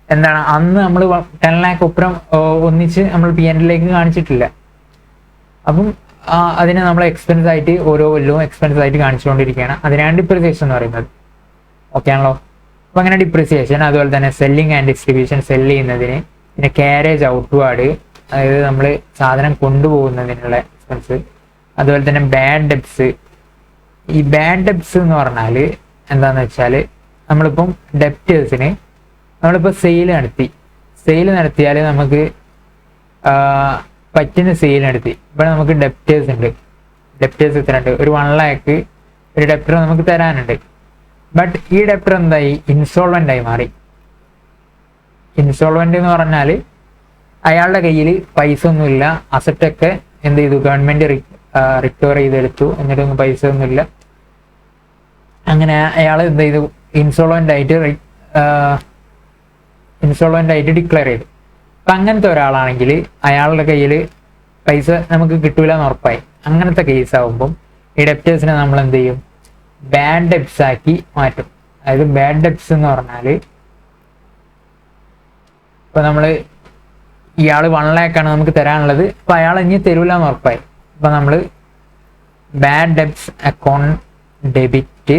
എന്താണ്, അന്ന് നമ്മൾ 10 lakh ഒപ്പരം ഒന്നിച്ച് നമ്മൾ P&Lലേക്ക് കാണിച്ചിട്ടില്ല. അപ്പം അതിനെ നമ്മൾ എക്സ്പെൻസ് ആയിട്ട് ഓരോ കൊല്ലവും എക്സ്പെൻസ് ആയിട്ട് കാണിച്ചുകൊണ്ടിരിക്കുകയാണ്. അതിനാണ് ഡിപ്രീസിയേഷൻ എന്ന് പറയുന്നത്. ഓക്കെ ആണല്ലോ. അപ്പം അങ്ങനെ ഡിപ്രീസിയേഷൻ. അതുപോലെ തന്നെ സെല്ലിംഗ് ആൻഡ് ഡിസ്ട്രിബ്യൂഷൻ, സെല് ചെയ്യുന്നതിന്, പിന്നെ ക്യാരേജ് ഔട്ട്വാർഡ്, അതായത് നമ്മൾ സാധനം കൊണ്ടുപോകുന്നതിനുള്ള എക്സ്പെൻസ്. അതുപോലെ തന്നെ ബാഡ് ഡെബ്സ്. ഈ ബാഡ് ഡെബ്സ് എന്ന് പറഞ്ഞാൽ എന്താണെന്ന് വെച്ചാൽ, നമ്മളിപ്പം ഡെപ്റ്റേഴ്സിന് നമ്മളിപ്പോൾ സെയിൽ നടത്തിയാൽ നമുക്ക് പറ്റുന്ന സെയിൽ നടത്തി. ഇവിടെ നമുക്ക് ഡെപ്റ്റേഴ്സ് ഉണ്ട്. ഡെപ്റ്റേഴ്സ് എത്ര ഉണ്ട്, ഒരു 1 lakh ഒരു ഡെപ്റ്റർ നമുക്ക് തരാനുണ്ട്. ബട്ട് ഈ ഡെപ്റ്റർ എന്തായി, ഇൻസോൾവെന്റ് ആയി മാറി. ഇൻസോൾവെന്റ് എന്ന് പറഞ്ഞാൽ അയാളുടെ കയ്യിൽ പൈസ ഒന്നുമില്ല, അസറ്റൊക്കെ എന്ത് ചെയ്തു, ഗവൺമെന്റ് റിക്കവർ ചെയ്തെടുത്തു, എന്നിട്ടൊന്നും പൈസ ഒന്നുമില്ല. അങ്ങനെ അയാൾ എന്ത് ചെയ്തു, ഇൻസോൾവെന്റ് ആയിട്ട് ഡിക്ലെയർ ചെയ്തു. അപ്പം അങ്ങനത്തെ ഒരാളാണെങ്കിൽ അയാളുടെ കയ്യിൽ പൈസ നമുക്ക് കിട്ടൂല എന്ന് ഉറപ്പായി. അങ്ങനത്തെ കേസ് ആകുമ്പം ഈ ഡെപ്റ്റേഴ്സിനെ നമ്മൾ എന്ത് ചെയ്യും, ബാഡ് ഡെപ്റ്റ്സ് ആക്കി മാറ്റും. അതായത് ബാഡ് ഡെപ്റ്റ്സ് എന്ന് പറഞ്ഞാൽ ഇപ്പൊ നമ്മൾ ഇയാൾ 1 lakh ആണ് നമുക്ക് തരാനുള്ളത്, അപ്പൊ അയാൾ ഇനി തരൂല എന്ന് ഉറപ്പായി. അപ്പൊ നമ്മൾ bad debts account debit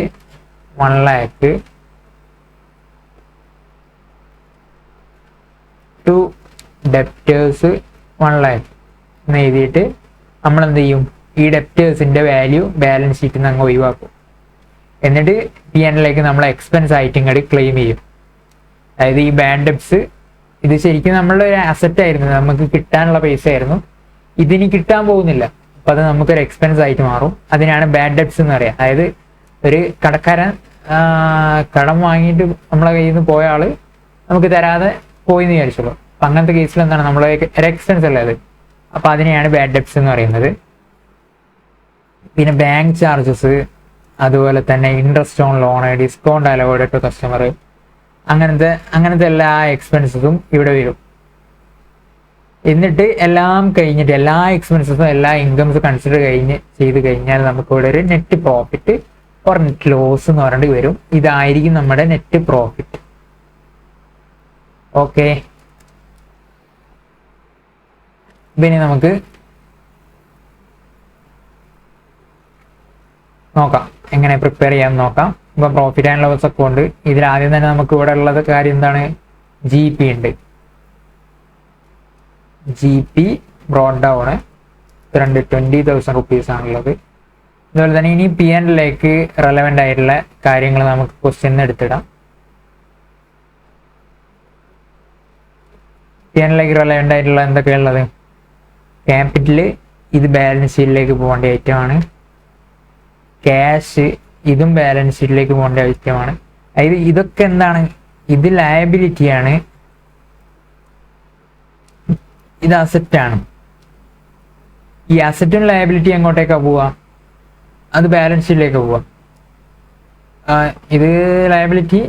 1 lakh to debtors 1 lakh എന്ന് എഴുതിയിട്ട് നമ്മൾ എന്ത് ചെയ്യും, ഈ ഡെപ്റ്റേഴ്സിന്റെ വാല്യൂ ബാലൻസ് ഷീറ്റിൽ നിന്ന് അങ്ങ് ഒഴിവാക്കും. എന്നിട്ട് P&L നമ്മൾ എക്സ്പെൻസ് ആയിട്ട് ഇങ്ങോട്ട് ക്ലെയിം ചെയ്യും. അതായത് ഈ ബാഡ് ഡെപ്റ്റ്സ് ഇത് ശരിക്കും നമ്മളുടെ ഒരു അസറ്റ് ആയിരുന്നു, നമുക്ക് കിട്ടാനുള്ള പൈസ ആയിരുന്നു, ഇതിനി കിട്ടാൻ പോകുന്നില്ല, അപ്പൊ അത് നമുക്കൊരു എക്സ്പെൻസ് ആയിട്ട് മാറും. അതിനാണ് ബാഡ് ഡെപ്റ്റ്സ് എന്ന് പറയാം. അതായത് ഒരു കടക്കാരൻ കടം വാങ്ങിയിട്ട് നമ്മളെ കയ്യിൽ നിന്ന് പോയ ആള് നമുക്ക് തരാതെ പോയി എന്ന് വിചാരിച്ചോളൂ. അപ്പൊ അങ്ങനത്തെ കേസിൽ എന്താണ്, നമ്മളെ ഒരു എക്സ്പെൻസ് അല്ലേ അത്, അപ്പൊ അതിനെയാണ് ബാഡ് ഡെപ്റ്റ്സ് എന്ന് പറയുന്നത്. പിന്നെ ബാങ്ക് ചാർജസ്, അതുപോലെ തന്നെ interest on loan, discount allowed to customer, അങ്ങനത്തെ എല്ലാ എക്സ്പെൻസസും ഇവിടെ വരും. എന്നിട്ട് എല്ലാം കഴിഞ്ഞിട്ട് എല്ലാ എക്സ്പെൻസസും എല്ലാ ഇൻകംസ് കൺസിഡർ ചെയ്ത് കഴിഞ്ഞാൽ നമുക്ക് ഇവിടെ ഒരു net profit or net loss എന്ന് പറഞ്ഞിട്ട് വരും. ഇതായിരിക്കും നമ്മുടെ നെറ്റ് പ്രോഫിറ്റ്. ഓക്കെ, പിന്നെ നമുക്ക് നോക്കാം എങ്ങനെ പ്രിപ്പയർ ചെയ്യാൻ നോക്കാം. ഇപ്പൊ പ്രോഫിറ്റ് ആൻഡ് ലോസ് അക്കൗണ്ട്, ഇതിൽ ആദ്യം തന്നെ നമുക്ക് ഇവിടെ ഉള്ളത് കാര്യം എന്താണ്, GP ഉണ്ട്. GP ബ്രോഡ് ഡൗൺ 20,000 rupees ആണുള്ളത്. അതുപോലെ തന്നെ ഇനി P&L റെലവെന്റ് ആയിട്ടുള്ള കാര്യങ്ങൾ നമുക്ക് ക്വസ്റ്റ്യൻ എടുത്തിടാം. P&L റെലവെന്റ് ആയിട്ടുള്ള എന്തൊക്കെയുള്ളത്, ക്യാപിറ്റല് ഇത് ബാലൻസ് ഷീറ്റിലേക്ക് പോകേണ്ട ഐറ്റമാണ്. ക്യാഷ് ഇതും ബാലൻസ് ഷീറ്റിലേക്ക് പോകേണ്ട ഐറ്റമാണ്. അതായത് ഇതൊക്കെ എന്താണ്, ഇത് ലയബിലിറ്റിയാണ്, ഇത് അസറ്റാണ്. ഈ അസറ്റും ലയബിലിറ്റി എങ്ങോട്ടേക്കാ പോവുക, അത് ബാലൻസ് ഷീറ്റിലേക്ക് പോവുക. ഇത് liability,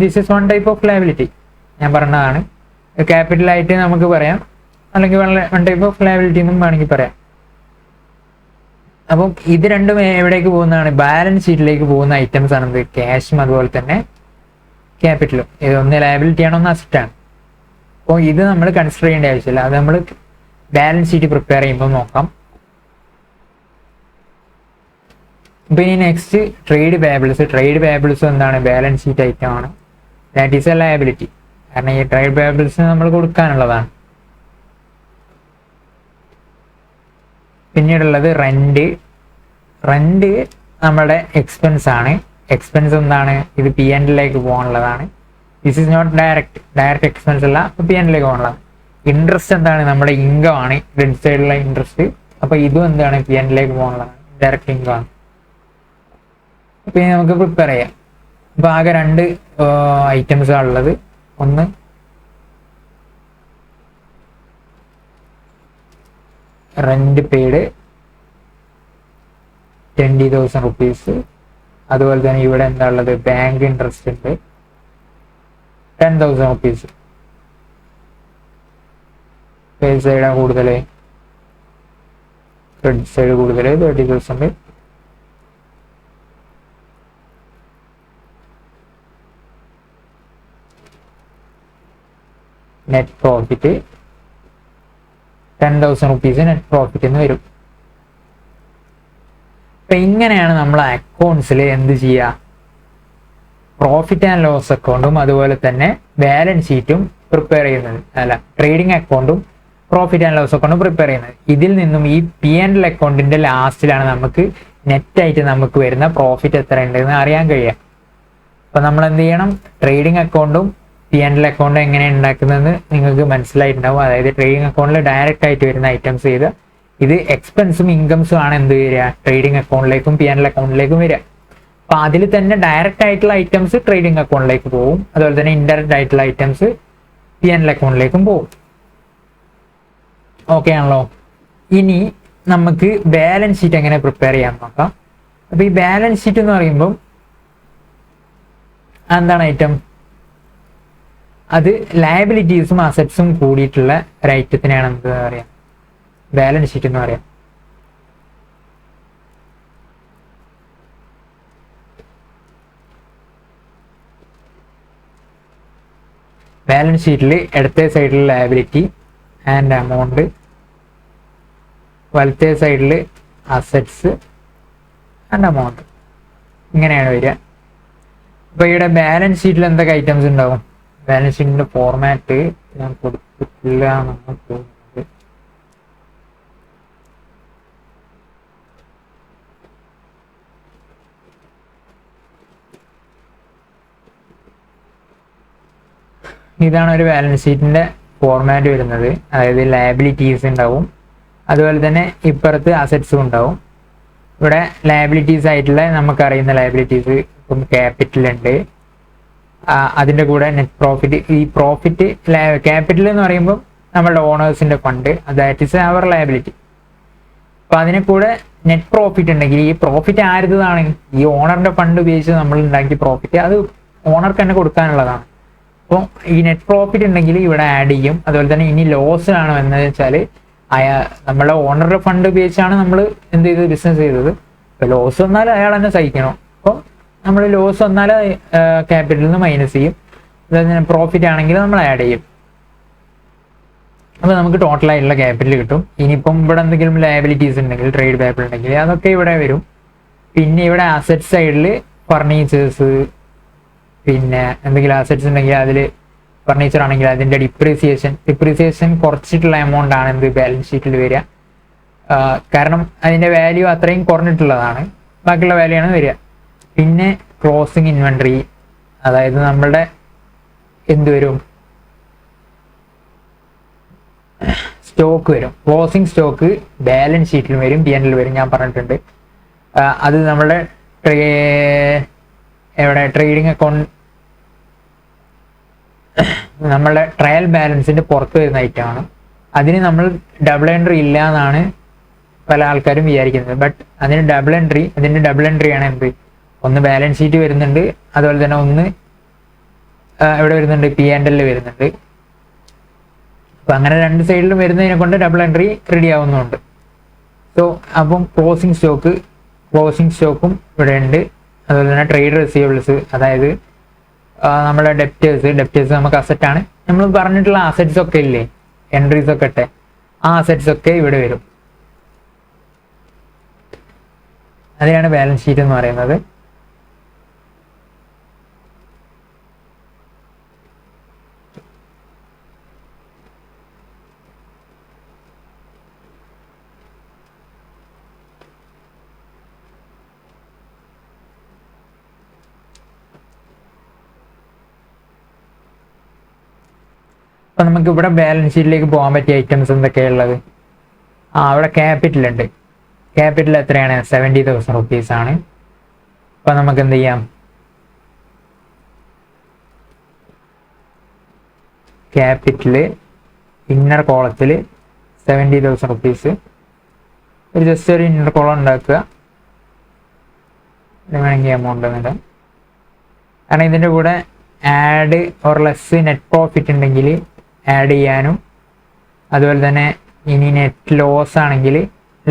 this is 1 type of liability ഞാൻ പറഞ്ഞതാണ്. ക്യാപിറ്റലായിട്ട് നമുക്ക് പറയാം, അല്ലെങ്കിൽ 1 type ഓഫ് ലയബിലിറ്റി എന്നും വേണമെങ്കിൽ പറയാം. അപ്പം ഇത് രണ്ടും എവിടേക്ക് പോകുന്നതാണ്, ബാലൻസ് ഷീറ്റിലേക്ക് പോകുന്ന ഐറ്റംസ് ആണ് ക്യാഷും അതുപോലെ തന്നെ ക്യാപിറ്റലും. ഇത് ഒന്ന് ലയബിലിറ്റി ആണ്, ഒന്ന് അസറ്റ് ആണ്. അപ്പോൾ ഇത് നമ്മൾ കൺസിഡർ ചെയ്യേണ്ട ആവശ്യമില്ല, അത് നമ്മൾ ബാലൻസ് ഷീറ്റ് പ്രിപ്പയർ ചെയ്യുമ്പോൾ നോക്കാം. ഇപ്പൊ ഇനി നെക്സ്റ്റ് ട്രേഡ് പേയബിൾസ് എന്താണ്, ബാലൻസ് ഷീറ്റ് ഐറ്റം ആണ്. ദാറ്റ് ഈസ് എ ലയബിലിറ്റി, കാരണം ഈ ട്രേഡ് പേയബിൾസ് നമ്മൾ കൊടുക്കാനുള്ളതാണ്. പിന്നീടുള്ളത് റെന്റ് നമ്മുടെ എക്സ്പെൻസ് ആണ്. എക്സ്പെൻസ് എന്താണ്, ഇത് P&L പോകാനുള്ളതാണ്. This is not direct expense അല്ല, അപ്പൊ P&L പോകാനുള്ളതാണ്. ഇൻട്രസ്റ്റ് എന്താണ്, നമ്മുടെ ഇൻകം ആണ്, ക്രെഡിറ്റ് സൈഡിലുള്ള ഇൻട്രസ്റ്റ്. അപ്പൊ ഇതും എന്താണ്, P&L പോകാനുള്ളതാണ്, ഡയറക്റ്റ് ഇൻകം ആണ്. അപ്പൊ ഇനി നമുക്ക് പ്രിപ്പയർ ചെയ്യാം. അപ്പൊ ആകെ 2 ഐറ്റംസ് ആണുള്ളത്. ഒന്ന് റെന്റ് പെയ്ഡ് 20,000 rupees. അതുപോലെ തന്നെ ഇവിടെ എന്താ ഉള്ളത്, ബാങ്ക് ഇൻട്രസ്റ്റ് ഉണ്ട് 10,000 rupees. പേജ് സൈഡ് കൂടുതൽ, ക്രെഡിറ്റ് സൈഡ് കൂടുതൽ 30,000. Net profit 10,000 rupees net profit എന്ന് വരും. അപ്പൊ ഇങ്ങനെയാണ് നമ്മൾ അക്കൗണ്ട്സിൽ എന്ത് ചെയ്യുക, പ്രോഫിറ്റ് ആൻഡ് ലോസ് അക്കൗണ്ടും അതുപോലെ തന്നെ ബാലൻസ് ഷീറ്റും പ്രിപ്പയർ ചെയ്യുന്നത്. ട്രേഡിംഗ് അക്കൗണ്ടും പ്രോഫിറ്റ് ആൻഡ് ലോസ് അക്കൗണ്ടും പ്രിപ്പയർ ചെയ്യുന്നത്. ഇതിൽ നിന്നും ഈ P&L അക്കൗണ്ടിന്റെ ലാസ്റ്റിലാണ് നമുക്ക് നെറ്റായിട്ട് നമുക്ക് വരുന്ന പ്രോഫിറ്റ് എത്ര ഉണ്ടെന്ന് അറിയാൻ കഴിയുക. അപ്പൊ നമ്മൾ എന്ത് ചെയ്യണം, ട്രേഡിംഗ് അക്കൗണ്ടും P&L അക്കൗണ്ട് എങ്ങനെയാണ് ഉണ്ടാക്കുന്നതെന്ന് നിങ്ങൾക്ക് മനസ്സിലായിട്ടുണ്ടാവും. അതായത് ട്രേഡിംഗ് അക്കൗണ്ടിൽ ഡയറക്റ്റ് ആയിട്ട് വരുന്ന ഐറ്റംസ് ചെയ്ത്, ഇത് എക്സ്പെൻസും ഇൻകംസും ആണ് എന്ത് വരിക, ട്രേഡിംഗ് അക്കൗണ്ടിലേക്കും P&L അക്കൗണ്ടിലേക്കും വരിക. അപ്പോൾ അതിൽ തന്നെ ഡയറക്റ്റ് ആയിട്ടുള്ള ഐറ്റംസ് ട്രേഡിംഗ് അക്കൗണ്ടിലേക്ക് പോകും, അതുപോലെ തന്നെ ഇൻഡയറക്റ്റ് ആയിട്ടുള്ള ഐറ്റംസ് P&L അക്കൗണ്ടിലേക്കും പോകും. ഓക്കെ ആണല്ലോ. ഇനി നമുക്ക് ബാലൻസ് ഷീറ്റ് എങ്ങനെ പ്രിപ്പയർ ചെയ്യാൻ നോക്കാം. അപ്പോൾ ഈ ബാലൻസ് ഷീറ്റ് എന്ന് പറയുമ്പോൾ എന്താണ് ഐറ്റം? അത് ലയബിലിറ്റീസും അസറ്റ്സും കൂടിയിട്ടുള്ള ഒരു ഐറ്റത്തിനെയാണ് എന്താ പറയാം, ബാലൻസ് ഷീറ്റ് എന്ന് പറയാം. ബാലൻസ് ഷീറ്റിൽ ഇടത്തെ സൈഡിൽ ലയബിലിറ്റി ആൻഡ് എമൗണ്ട്, വലത്തെ സൈഡിൽ അസറ്റ്സ് ആൻഡ് എമൗണ്ട്, ഇങ്ങനെയാണ് വരിക. അപ്പോൾ ഇവിടെ ബാലൻസ് ഷീറ്റിൽ എന്തൊക്കെ ഐറ്റംസ് ഉണ്ടാവും? ബാലൻസ് ഷീറ്റിന്റെ ഫോർമാറ്റ് ഞാൻ കൊടുത്തിട്ടില്ല എന്നാണ് തോന്നുന്നത്. ഇതാണ് ഒരു ബാലൻസ് ഷീറ്റിന്റെ ഫോർമാറ്റ് വരുന്നത്. അതായത് ലയബിലിറ്റീസ് ഉണ്ടാവും, അതുപോലെ തന്നെ ഇപ്പുറത്ത് അസറ്റ്സും ഉണ്ടാവും. ഇവിടെ ലയബിലിറ്റീസ് ആയിട്ടുള്ള നമുക്കറിയുന്ന ലയബിലിറ്റീസ് ഇപ്പം ക്യാപിറ്റൽ ഉണ്ട്, അതിൻ്റെ കൂടെ നെറ്റ് പ്രോഫിറ്റ്. ഈ പ്രോഫിറ്റ് ക്യാപിറ്റൽ എന്ന് പറയുമ്പോൾ നമ്മളുടെ ഓണേഴ്സിന്റെ fund, that is our liability. അപ്പം അതിനെ കൂടെ നെറ്റ് പ്രോഫിറ്റ് ഉണ്ടെങ്കിൽ ഈ പ്രോഫിറ്റ് ആരുതാണ്? ഈ ഓണറിന്റെ ഫണ്ട് ഉപയോഗിച്ച് നമ്മൾ ഉണ്ടാക്കിയ പ്രോഫിറ്റ് അത് ഓണർക്ക് തന്നെ കൊടുക്കാനുള്ളതാണ്. അപ്പോൾ ഈ നെറ്റ് പ്രോഫിറ്റ് ഉണ്ടെങ്കിൽ ഇവിടെ ആഡ് ചെയ്യും. അതുപോലെ തന്നെ ഇനി ലോസ് ആണോ എന്ന് വെച്ചാൽ നമ്മളെ ഓണറുടെ ഫണ്ട് ഉപയോഗിച്ചാണ് നമ്മൾ എന്ത് ചെയ്തത്, ബിസിനസ് ചെയ്തത്. ഇപ്പോൾ ലോസ് വന്നാൽ അയാൾ തന്നെ സഹിക്കണം. അപ്പോൾ നമ്മൾ ലോസ് വന്നാൽ ക്യാപിറ്റലിൽ നിന്ന് മൈനസ് ചെയ്യും, അതായത് പ്രോഫിറ്റ് ആണെങ്കിൽ നമ്മൾ ആഡ് ചെയ്യും. അപ്പോൾ നമുക്ക് ടോട്ടലായിട്ടുള്ള ക്യാപിറ്റൽ കിട്ടും. ഇനിയിപ്പം ഇവിടെ എന്തെങ്കിലും ലയബിലിറ്റീസ് ഉണ്ടെങ്കിൽ, ട്രേഡ് പേബിൾ ഉണ്ടെങ്കിൽ അതൊക്കെ ഇവിടെ വരും. പിന്നെ ഇവിടെ അസറ്റ് സൈഡിൽ ഫർണിച്ചേഴ്സ്, പിന്നെ എന്തെങ്കിലും അസറ്റ്സ് ഉണ്ടെങ്കിൽ അതിൽ ഫർണിച്ചർ ആണെങ്കിൽ അതിൻ്റെ ഡിപ്രീസിയേഷൻ കുറച്ചിട്ടുള്ള എമൗണ്ട് ആണ് എന്ത് ബാലൻസ് ഷീറ്റിൽ വരിക. കാരണം അതിൻ്റെ വാല്യൂ അത്രയും കുറഞ്ഞിട്ടുള്ളതാണ്, ബാക്കിയുള്ള വാല്യൂ ആണ് വരിക. പിന്നെ ക്ലോസിങ് ഇൻവെൻട്രി, അതായത് നമ്മളുടെ എന്ത് വരും, സ്റ്റോക്ക് വരും. ക്ലോസിങ് സ്റ്റോക്ക് ബാലൻസ് ഷീറ്റിൽ വരും, P&L വരും, ഞാൻ പറഞ്ഞിട്ടുണ്ട്. അത് നമ്മളുടെ എവിടെ ട്രേഡിംഗ് അക്കൗണ്ട്, നമ്മളുടെ ട്രയൽ ബാലൻസിന്റെ പുറത്ത് വരുന്ന ഐറ്റമാണ്. അതിന് നമ്മൾ ഡബിൾ എൻട്രി ഇല്ല എന്നാണ് പല ആൾക്കാരും വിചാരിക്കുന്നത്. ബട്ട് അതിന്റെ ഡബിൾ എൻട്രി ആണ് എന്ത്, ഒന്ന് ബാലൻസ് ഷീറ്റ് വരുന്നുണ്ട്, അതുപോലെ തന്നെ ഒന്ന് എവിടെ വരുന്നുണ്ട്, P&L വരുന്നുണ്ട്. അപ്പൊ അങ്ങനെ രണ്ട് സൈഡിലും വരുന്നതിനെ കൊണ്ട് ഡബിൾ എൻട്രി റെഡി ആവുന്നുണ്ട്. സോ അപ്പം ക്ലോസിങ് സ്റ്റോക്കും ഇവിടെ ഉണ്ട്. അതുപോലെ തന്നെ ട്രേഡ് റിസീവബിൾസ്, അതായത് നമ്മുടെ ഡെപ്റ്റേഴ്സ് നമുക്ക് അസറ്റ് ആണ്. നമ്മൾ പറഞ്ഞിട്ടുള്ള അസറ്റ്സ് ഒക്കെ ഇല്ലേ, എൻട്രീസ് ഒക്കെ ഇട്ടെ, ആ അസറ്റ്സ് ഒക്കെ ഇവിടെ വരും. അതിനാണ് ബാലൻസ് ഷീറ്റ് എന്ന് പറയുന്നത്. അപ്പൊ നമുക്ക് ഇവിടെ ബാലൻസ് ഷീറ്റിലേക്ക് പോകാൻ പറ്റിയ ഐറ്റംസ് എന്തൊക്കെയുള്ളത്? അവിടെ ക്യാപിറ്റൽ ഉണ്ട്. ക്യാപിറ്റൽ എത്രയാണ്? 70,000 rupees ആണ്. അപ്പൊ നമുക്ക് എന്ത് ചെയ്യാം, ക്യാപിറ്റല് ഇന്നർ കോളത്തിൽ 70,000 rupees, ജസ്റ്റ് ഒരു ഇന്നർ കോളം ഉണ്ടാക്കുക. വേണമെങ്കിൽ എമൗണ്ട് എന്നിട്ട്, കാരണം ഇതിൻ്റെ കൂടെ add or less net profit ഉണ്ടെങ്കിൽ ആഡ് ചെയ്യാനും, അതുപോലെ തന്നെ ഇനി നെറ്റ് ലോസ് ആണെങ്കിൽ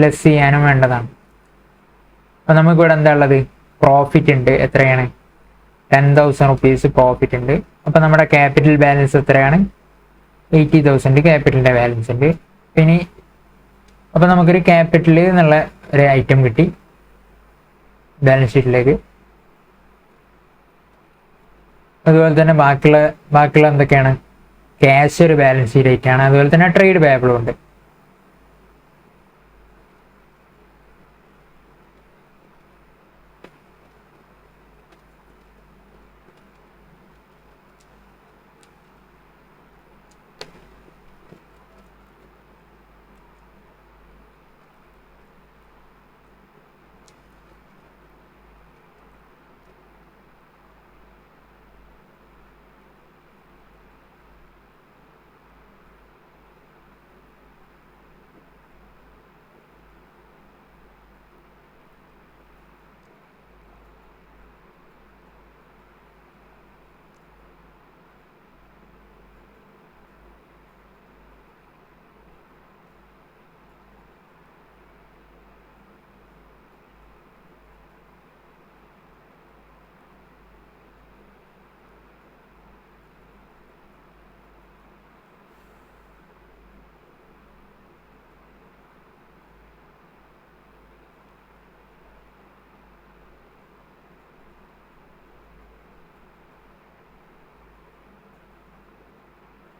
ലെസ് ചെയ്യാനും വേണ്ടതാണ്. അപ്പം നമുക്കിവിടെ എന്താ ഉള്ളത്, പ്രോഫിറ്റ് ഉണ്ട്. എത്രയാണ്? 10,000 rupees പ്രോഫിറ്റ് ഉണ്ട്. അപ്പം നമ്മുടെ ക്യാപിറ്റൽ ബാലൻസ് എത്രയാണ്? 80,000 ക്യാപിറ്റലിൻ്റെ ബാലൻസ് ഉണ്ട്. പിന്നെ അപ്പം നമുക്കൊരു ക്യാപിറ്റൽ എന്നുള്ള ഒരു ഐറ്റം കിട്ടി ബാലൻസ് ഷീറ്റിലേക്ക്. അതുപോലെ തന്നെ ബാക്കിയുള്ള എന്തൊക്കെയാണ്? ക്യാഷ് ഒരു ബാലൻസ് ഷീറ്റ് ഐറ്റാണ്. അതുപോലെ തന്നെ ട്രേഡ് പേബിളും ഉണ്ട്.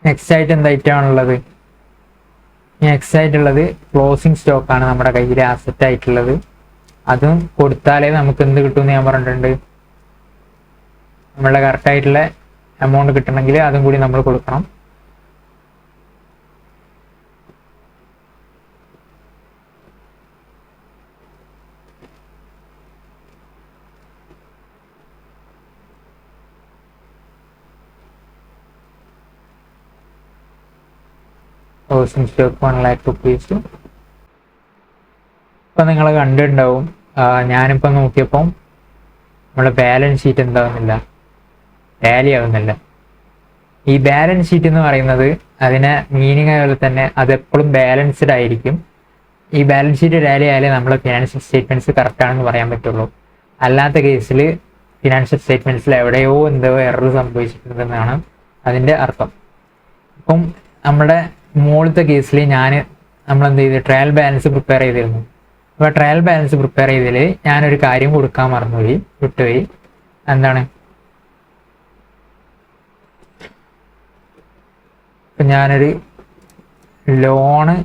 നെക്സ്റ്റ് ആയിട്ട് എന്തായിട്ടാണുള്ളത്? നെക്സ്റ്റ് ആയിട്ടുള്ളത് ക്ലോസിംഗ് സ്റ്റോക്കാണ് നമ്മുടെ കയ്യിൽ അസറ്റ് ആയിട്ടുള്ളത്. അതും കൊടുത്താലേ നമുക്ക് എന്ത് കിട്ടുമെന്ന് ഞാൻ പറഞ്ഞിട്ടുണ്ട്. നമ്മളുടെ കറക്റ്റായിട്ടുള്ള എമൗണ്ട് കിട്ടണമെങ്കിൽ അതും കൂടി നമ്മൾ കൊടുക്കണം. Closing stock 1 lakh rupees. ഇപ്പം നിങ്ങൾ കണ്ടിട്ടുണ്ടാവും, ഞാനിപ്പോൾ നോക്കിയപ്പം നമ്മുടെ ബാലൻസ് ഷീറ്റ് എന്താവുന്നില്ല, ടാലി ആവുന്നില്ല. ഈ ബാലൻസ് ഷീറ്റ് എന്ന് പറയുന്നത് അതിനെ മീനിങ് അതുപോലെ തന്നെ അതെപ്പോഴും ബാലൻസ്ഡ് ആയിരിക്കും. ഈ ബാലൻസ് ഷീറ്റ് ടാലി ആയാലേ നമ്മൾ ഫിനാൻഷ്യൽ സ്റ്റേറ്റ്മെന്റ്സ് കറക്റ്റ് ആണെന്ന് പറയാൻ പറ്റുള്ളൂ. അല്ലാത്ത കേസിൽ ഫിനാൻഷ്യൽ സ്റ്റേറ്റ്മെന്റ്സിൽ എവിടെയോ എന്തോ എറർ സംഭവിച്ചിട്ടുണ്ടെന്നാണ് അതിൻ്റെ അർത്ഥം. ഇപ്പം നമ്മുടെ മുകളിലത്തെ കേസിൽ നമ്മൾ എന്ത് ചെയ്ത് ട്രയൽ ബാലൻസ് പ്രിപ്പയർ ചെയ്തിരുന്നു. അപ്പോൾ ട്രയൽ ബാലൻസ് പ്രിപ്പയർ ചെയ്തതിൽ ഞാനൊരു കാര്യം കൊടുക്കാൻ വിട്ടുപോയി. എന്താണ്? ഇപ്പം ഞാനൊരു ലോണ്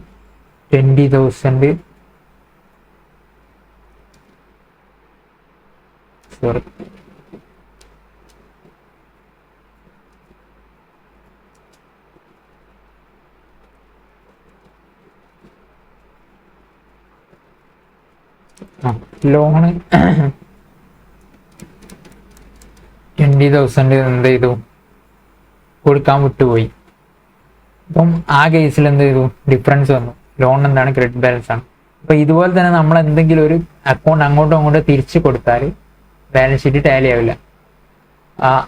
20,000 സോറി ലോണ് 20,000 എന്ത് ചെയ്തു, കൊടുക്കാൻ വിട്ടുപോയി. അപ്പം ആ കേസിൽ എന്ത് ചെയ്തു, ഡിഫറൻസ് വന്നു. ലോൺ എന്താണ്? ക്രെഡിറ്റ് ബാലൻസ് ആണ്. അപ്പൊ ഇതുപോലെ തന്നെ നമ്മൾ എന്തെങ്കിലും ഒരു അക്കൗണ്ട് അങ്ങോട്ടും തിരിച്ചു കൊടുത്താൽ ബാലൻസ് ഷീറ്റ് ടാലി ആവില്ല.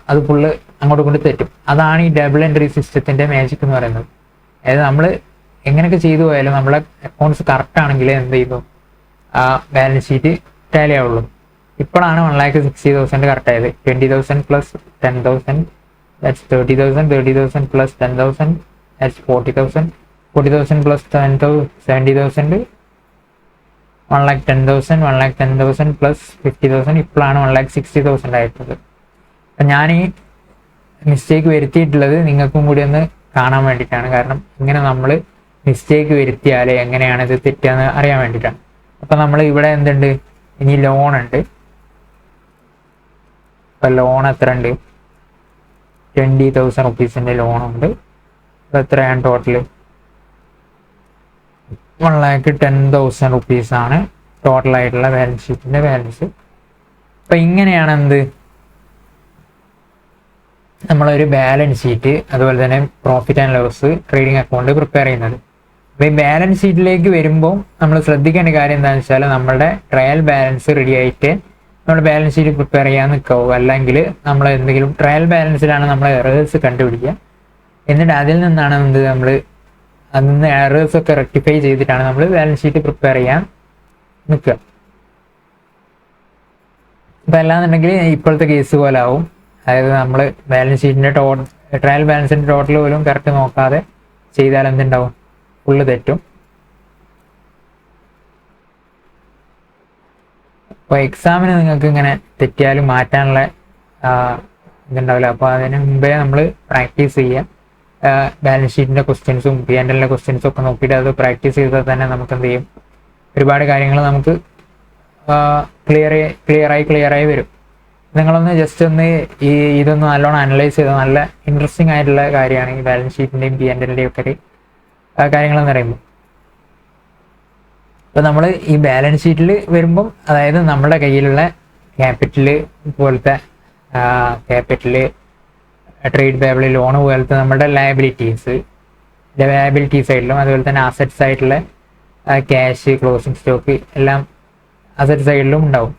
അത് ഫുള്ള് അങ്ങോട്ടും തെറ്റും. അതാണ് ഈ ഡബിൾ എൻട്രി സിസ്റ്റത്തിന്റെ മാജിക് എന്ന് പറയുന്നത്. അതായത് നമ്മൾ എങ്ങനെയൊക്കെ ചെയ്തു പോയാലും നമ്മളെ അക്കൗണ്ട്സ് കറക്റ്റ് ആണെങ്കിൽ എന്ത് ചെയ്തു, ആ ബാലൻസ് ഷീറ്റ് ടാലി ആവുള്ളൂ. ഇപ്പോഴാണ് 1,60,000 കറക്റ്റ് ആയത്. 20,000 plus 10,000 that's 30,000, 30,000 plus 10,000 that's 40,000, 40,000 plus 70,000 1,10,000, 1,10,000 plus 50,000. ഇപ്പോഴാണ് 1,60,000 ആയിട്ടുള്ളത്. അപ്പം ഞാൻ ഈ മിസ്റ്റേക്ക് വരുത്തിയിട്ടുള്ളത് നിങ്ങൾക്കും കൂടി ഒന്ന് കാണാൻ വേണ്ടിയിട്ടാണ്. കാരണം ഇങ്ങനെ നമ്മൾ മിസ്റ്റേക്ക് വരുത്തിയാൽ എങ്ങനെയാണ് ഇത് തെറ്റാന്ന് അറിയാൻ വേണ്ടിയിട്ടാണ്. അപ്പം നമ്മൾ ഇവിടെ എന്തുണ്ട്, ഇനി ലോൺ ഉണ്ട്. ഇപ്പം ലോൺ എത്ര ഉണ്ട്? 20,000 റുപ്പീസിൻ്റെ ലോണുണ്ട്. അത് എത്രയാണ് ടോട്ടൽ? 1,10,000 റുപ്പീസാണ് ടോട്ടലായിട്ടുള്ള ബാലൻസ് ഷീറ്റിൻ്റെ ബാലൻസ്. അപ്പം ഇങ്ങനെയാണ് എന്ത് നമ്മളൊരു ബാലൻസ് ഷീറ്റ് അതുപോലെ തന്നെ profit and loss trading account prepare ചെയ്യുന്നത്. അപ്പോൾ ഈ ബാലൻസ് ഷീറ്റിലേക്ക് വരുമ്പോൾ നമ്മൾ ശ്രദ്ധിക്കേണ്ട കാര്യം എന്താണെന്ന് വെച്ചാൽ നമ്മളുടെ ട്രയൽ ബാലൻസ് റെഡി ആയിട്ട് നമ്മൾ ബാലൻസ് ഷീറ്റ് പ്രിപ്പയർ ചെയ്യാൻ നിൽക്കാവൂ. അല്ലെങ്കിൽ നമ്മൾ എന്തെങ്കിലും ട്രയൽ ബാലൻസിലാണ് നമ്മൾ എറേഴ്സ് കണ്ടുപിടിക്കുക. എന്നിട്ട് അതിൽ നിന്നാണ് നമ്മൾ അതിൽ നിന്ന് എറേഴ്സ് ഒക്കെ റെക്ടിഫൈ ചെയ്തിട്ടാണ് നമ്മൾ ബാലൻസ് ഷീറ്റ് പ്രിപ്പയർ ചെയ്യാൻ നിൽക്കുക. അപ്പം അല്ലാന്നുണ്ടെങ്കിൽ ഇപ്പോഴത്തെ കേസ് പോലെ ആവും. അതായത് നമ്മൾ ബാലൻസ് ഷീറ്റിൻ്റെ ട്രയൽ ബാലൻസിൻ്റെ ടോട്ടൽ പോലും കറക്റ്റ് നോക്കാതെ ചെയ്താൽ എന്തുണ്ടാവും, ഫുള്ള് തെറ്റും. അപ്പോൾ എക്സാമിന് നിങ്ങൾക്ക് ഇങ്ങനെ തെറ്റിയാലും മാറ്റാനുള്ള ഇതുണ്ടാവില്ല. അപ്പോൾ അതിന് മുമ്പേ നമ്മൾ പ്രാക്ടീസ് ചെയ്യുക. ബാലൻസ് ഷീറ്റിൻ്റെ ക്വസ്റ്റ്യൻസും P&L ക്വസ്റ്റ്യൻസും ഒക്കെ നോക്കിയിട്ട് അത് പ്രാക്ടീസ് ചെയ്താൽ തന്നെ നമുക്ക് എന്ത് ചെയ്യും, ഒരുപാട് കാര്യങ്ങൾ നമുക്ക് ക്ലിയറായി വരും. നിങ്ങളൊന്ന് ജസ്റ്റ് ഒന്ന് ഇതൊന്ന് നല്ലോണം അനലൈസ് ചെയ്താൽ നല്ല ഇൻട്രസ്റ്റിംഗ് ആയിട്ടുള്ള കാര്യമാണ് ഈ ബാലൻസ് ഷീറ്റിൻ്റെയും P&L ഒക്കെ കാര്യങ്ങളെന്ന് പറയുമ്പോൾ. അപ്പോൾ നമ്മൾ ഈ ബാലൻസ് ഷീറ്റിൽ വരുമ്പം അതായത് നമ്മുടെ കയ്യിലുള്ള ക്യാപിറ്റല് പോലത്തെ ട്രേഡ് പേബിൾ, ലോണ് പോലത്തെ നമ്മുടെ ലയബിലിറ്റി സൈഡിലും അതുപോലെ തന്നെ അസറ്റ് സൈഡിലെ ക്യാഷ്, ക്ലോസിംഗ് സ്റ്റോക്ക് എല്ലാം അസറ്റ് സൈഡിലും ഉണ്ടാവും.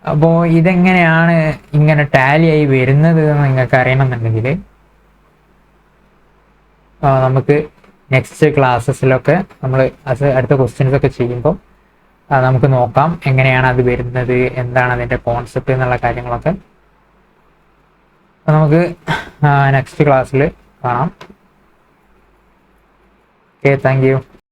അപ്പോൾ ഇതെങ്ങനെയാണ് ഇങ്ങനെ ടാലി ആയി വരുന്നത് എന്ന് നിങ്ങൾക്ക് അറിയണമെന്നുണ്ടെങ്കിൽ നമുക്ക് നെക്സ്റ്റ് ക്ലാസ്സസിലൊക്കെ നമ്മൾ അടുത്ത ക്വസ്റ്റ്യൻസ് ഒക്കെ ചെയ്യുമ്പോൾ നമുക്ക് നോക്കാം എങ്ങനെയാണ് അത് വരുന്നത്, എന്താണ് അതിൻ്റെ കോൺസെപ്റ്റ് എന്നുള്ള കാര്യങ്ങളൊക്കെ. അപ്പോൾ നമുക്ക് നെക്സ്റ്റ് ക്ലാസ്സിൽ കാണാം. Okay, thank you.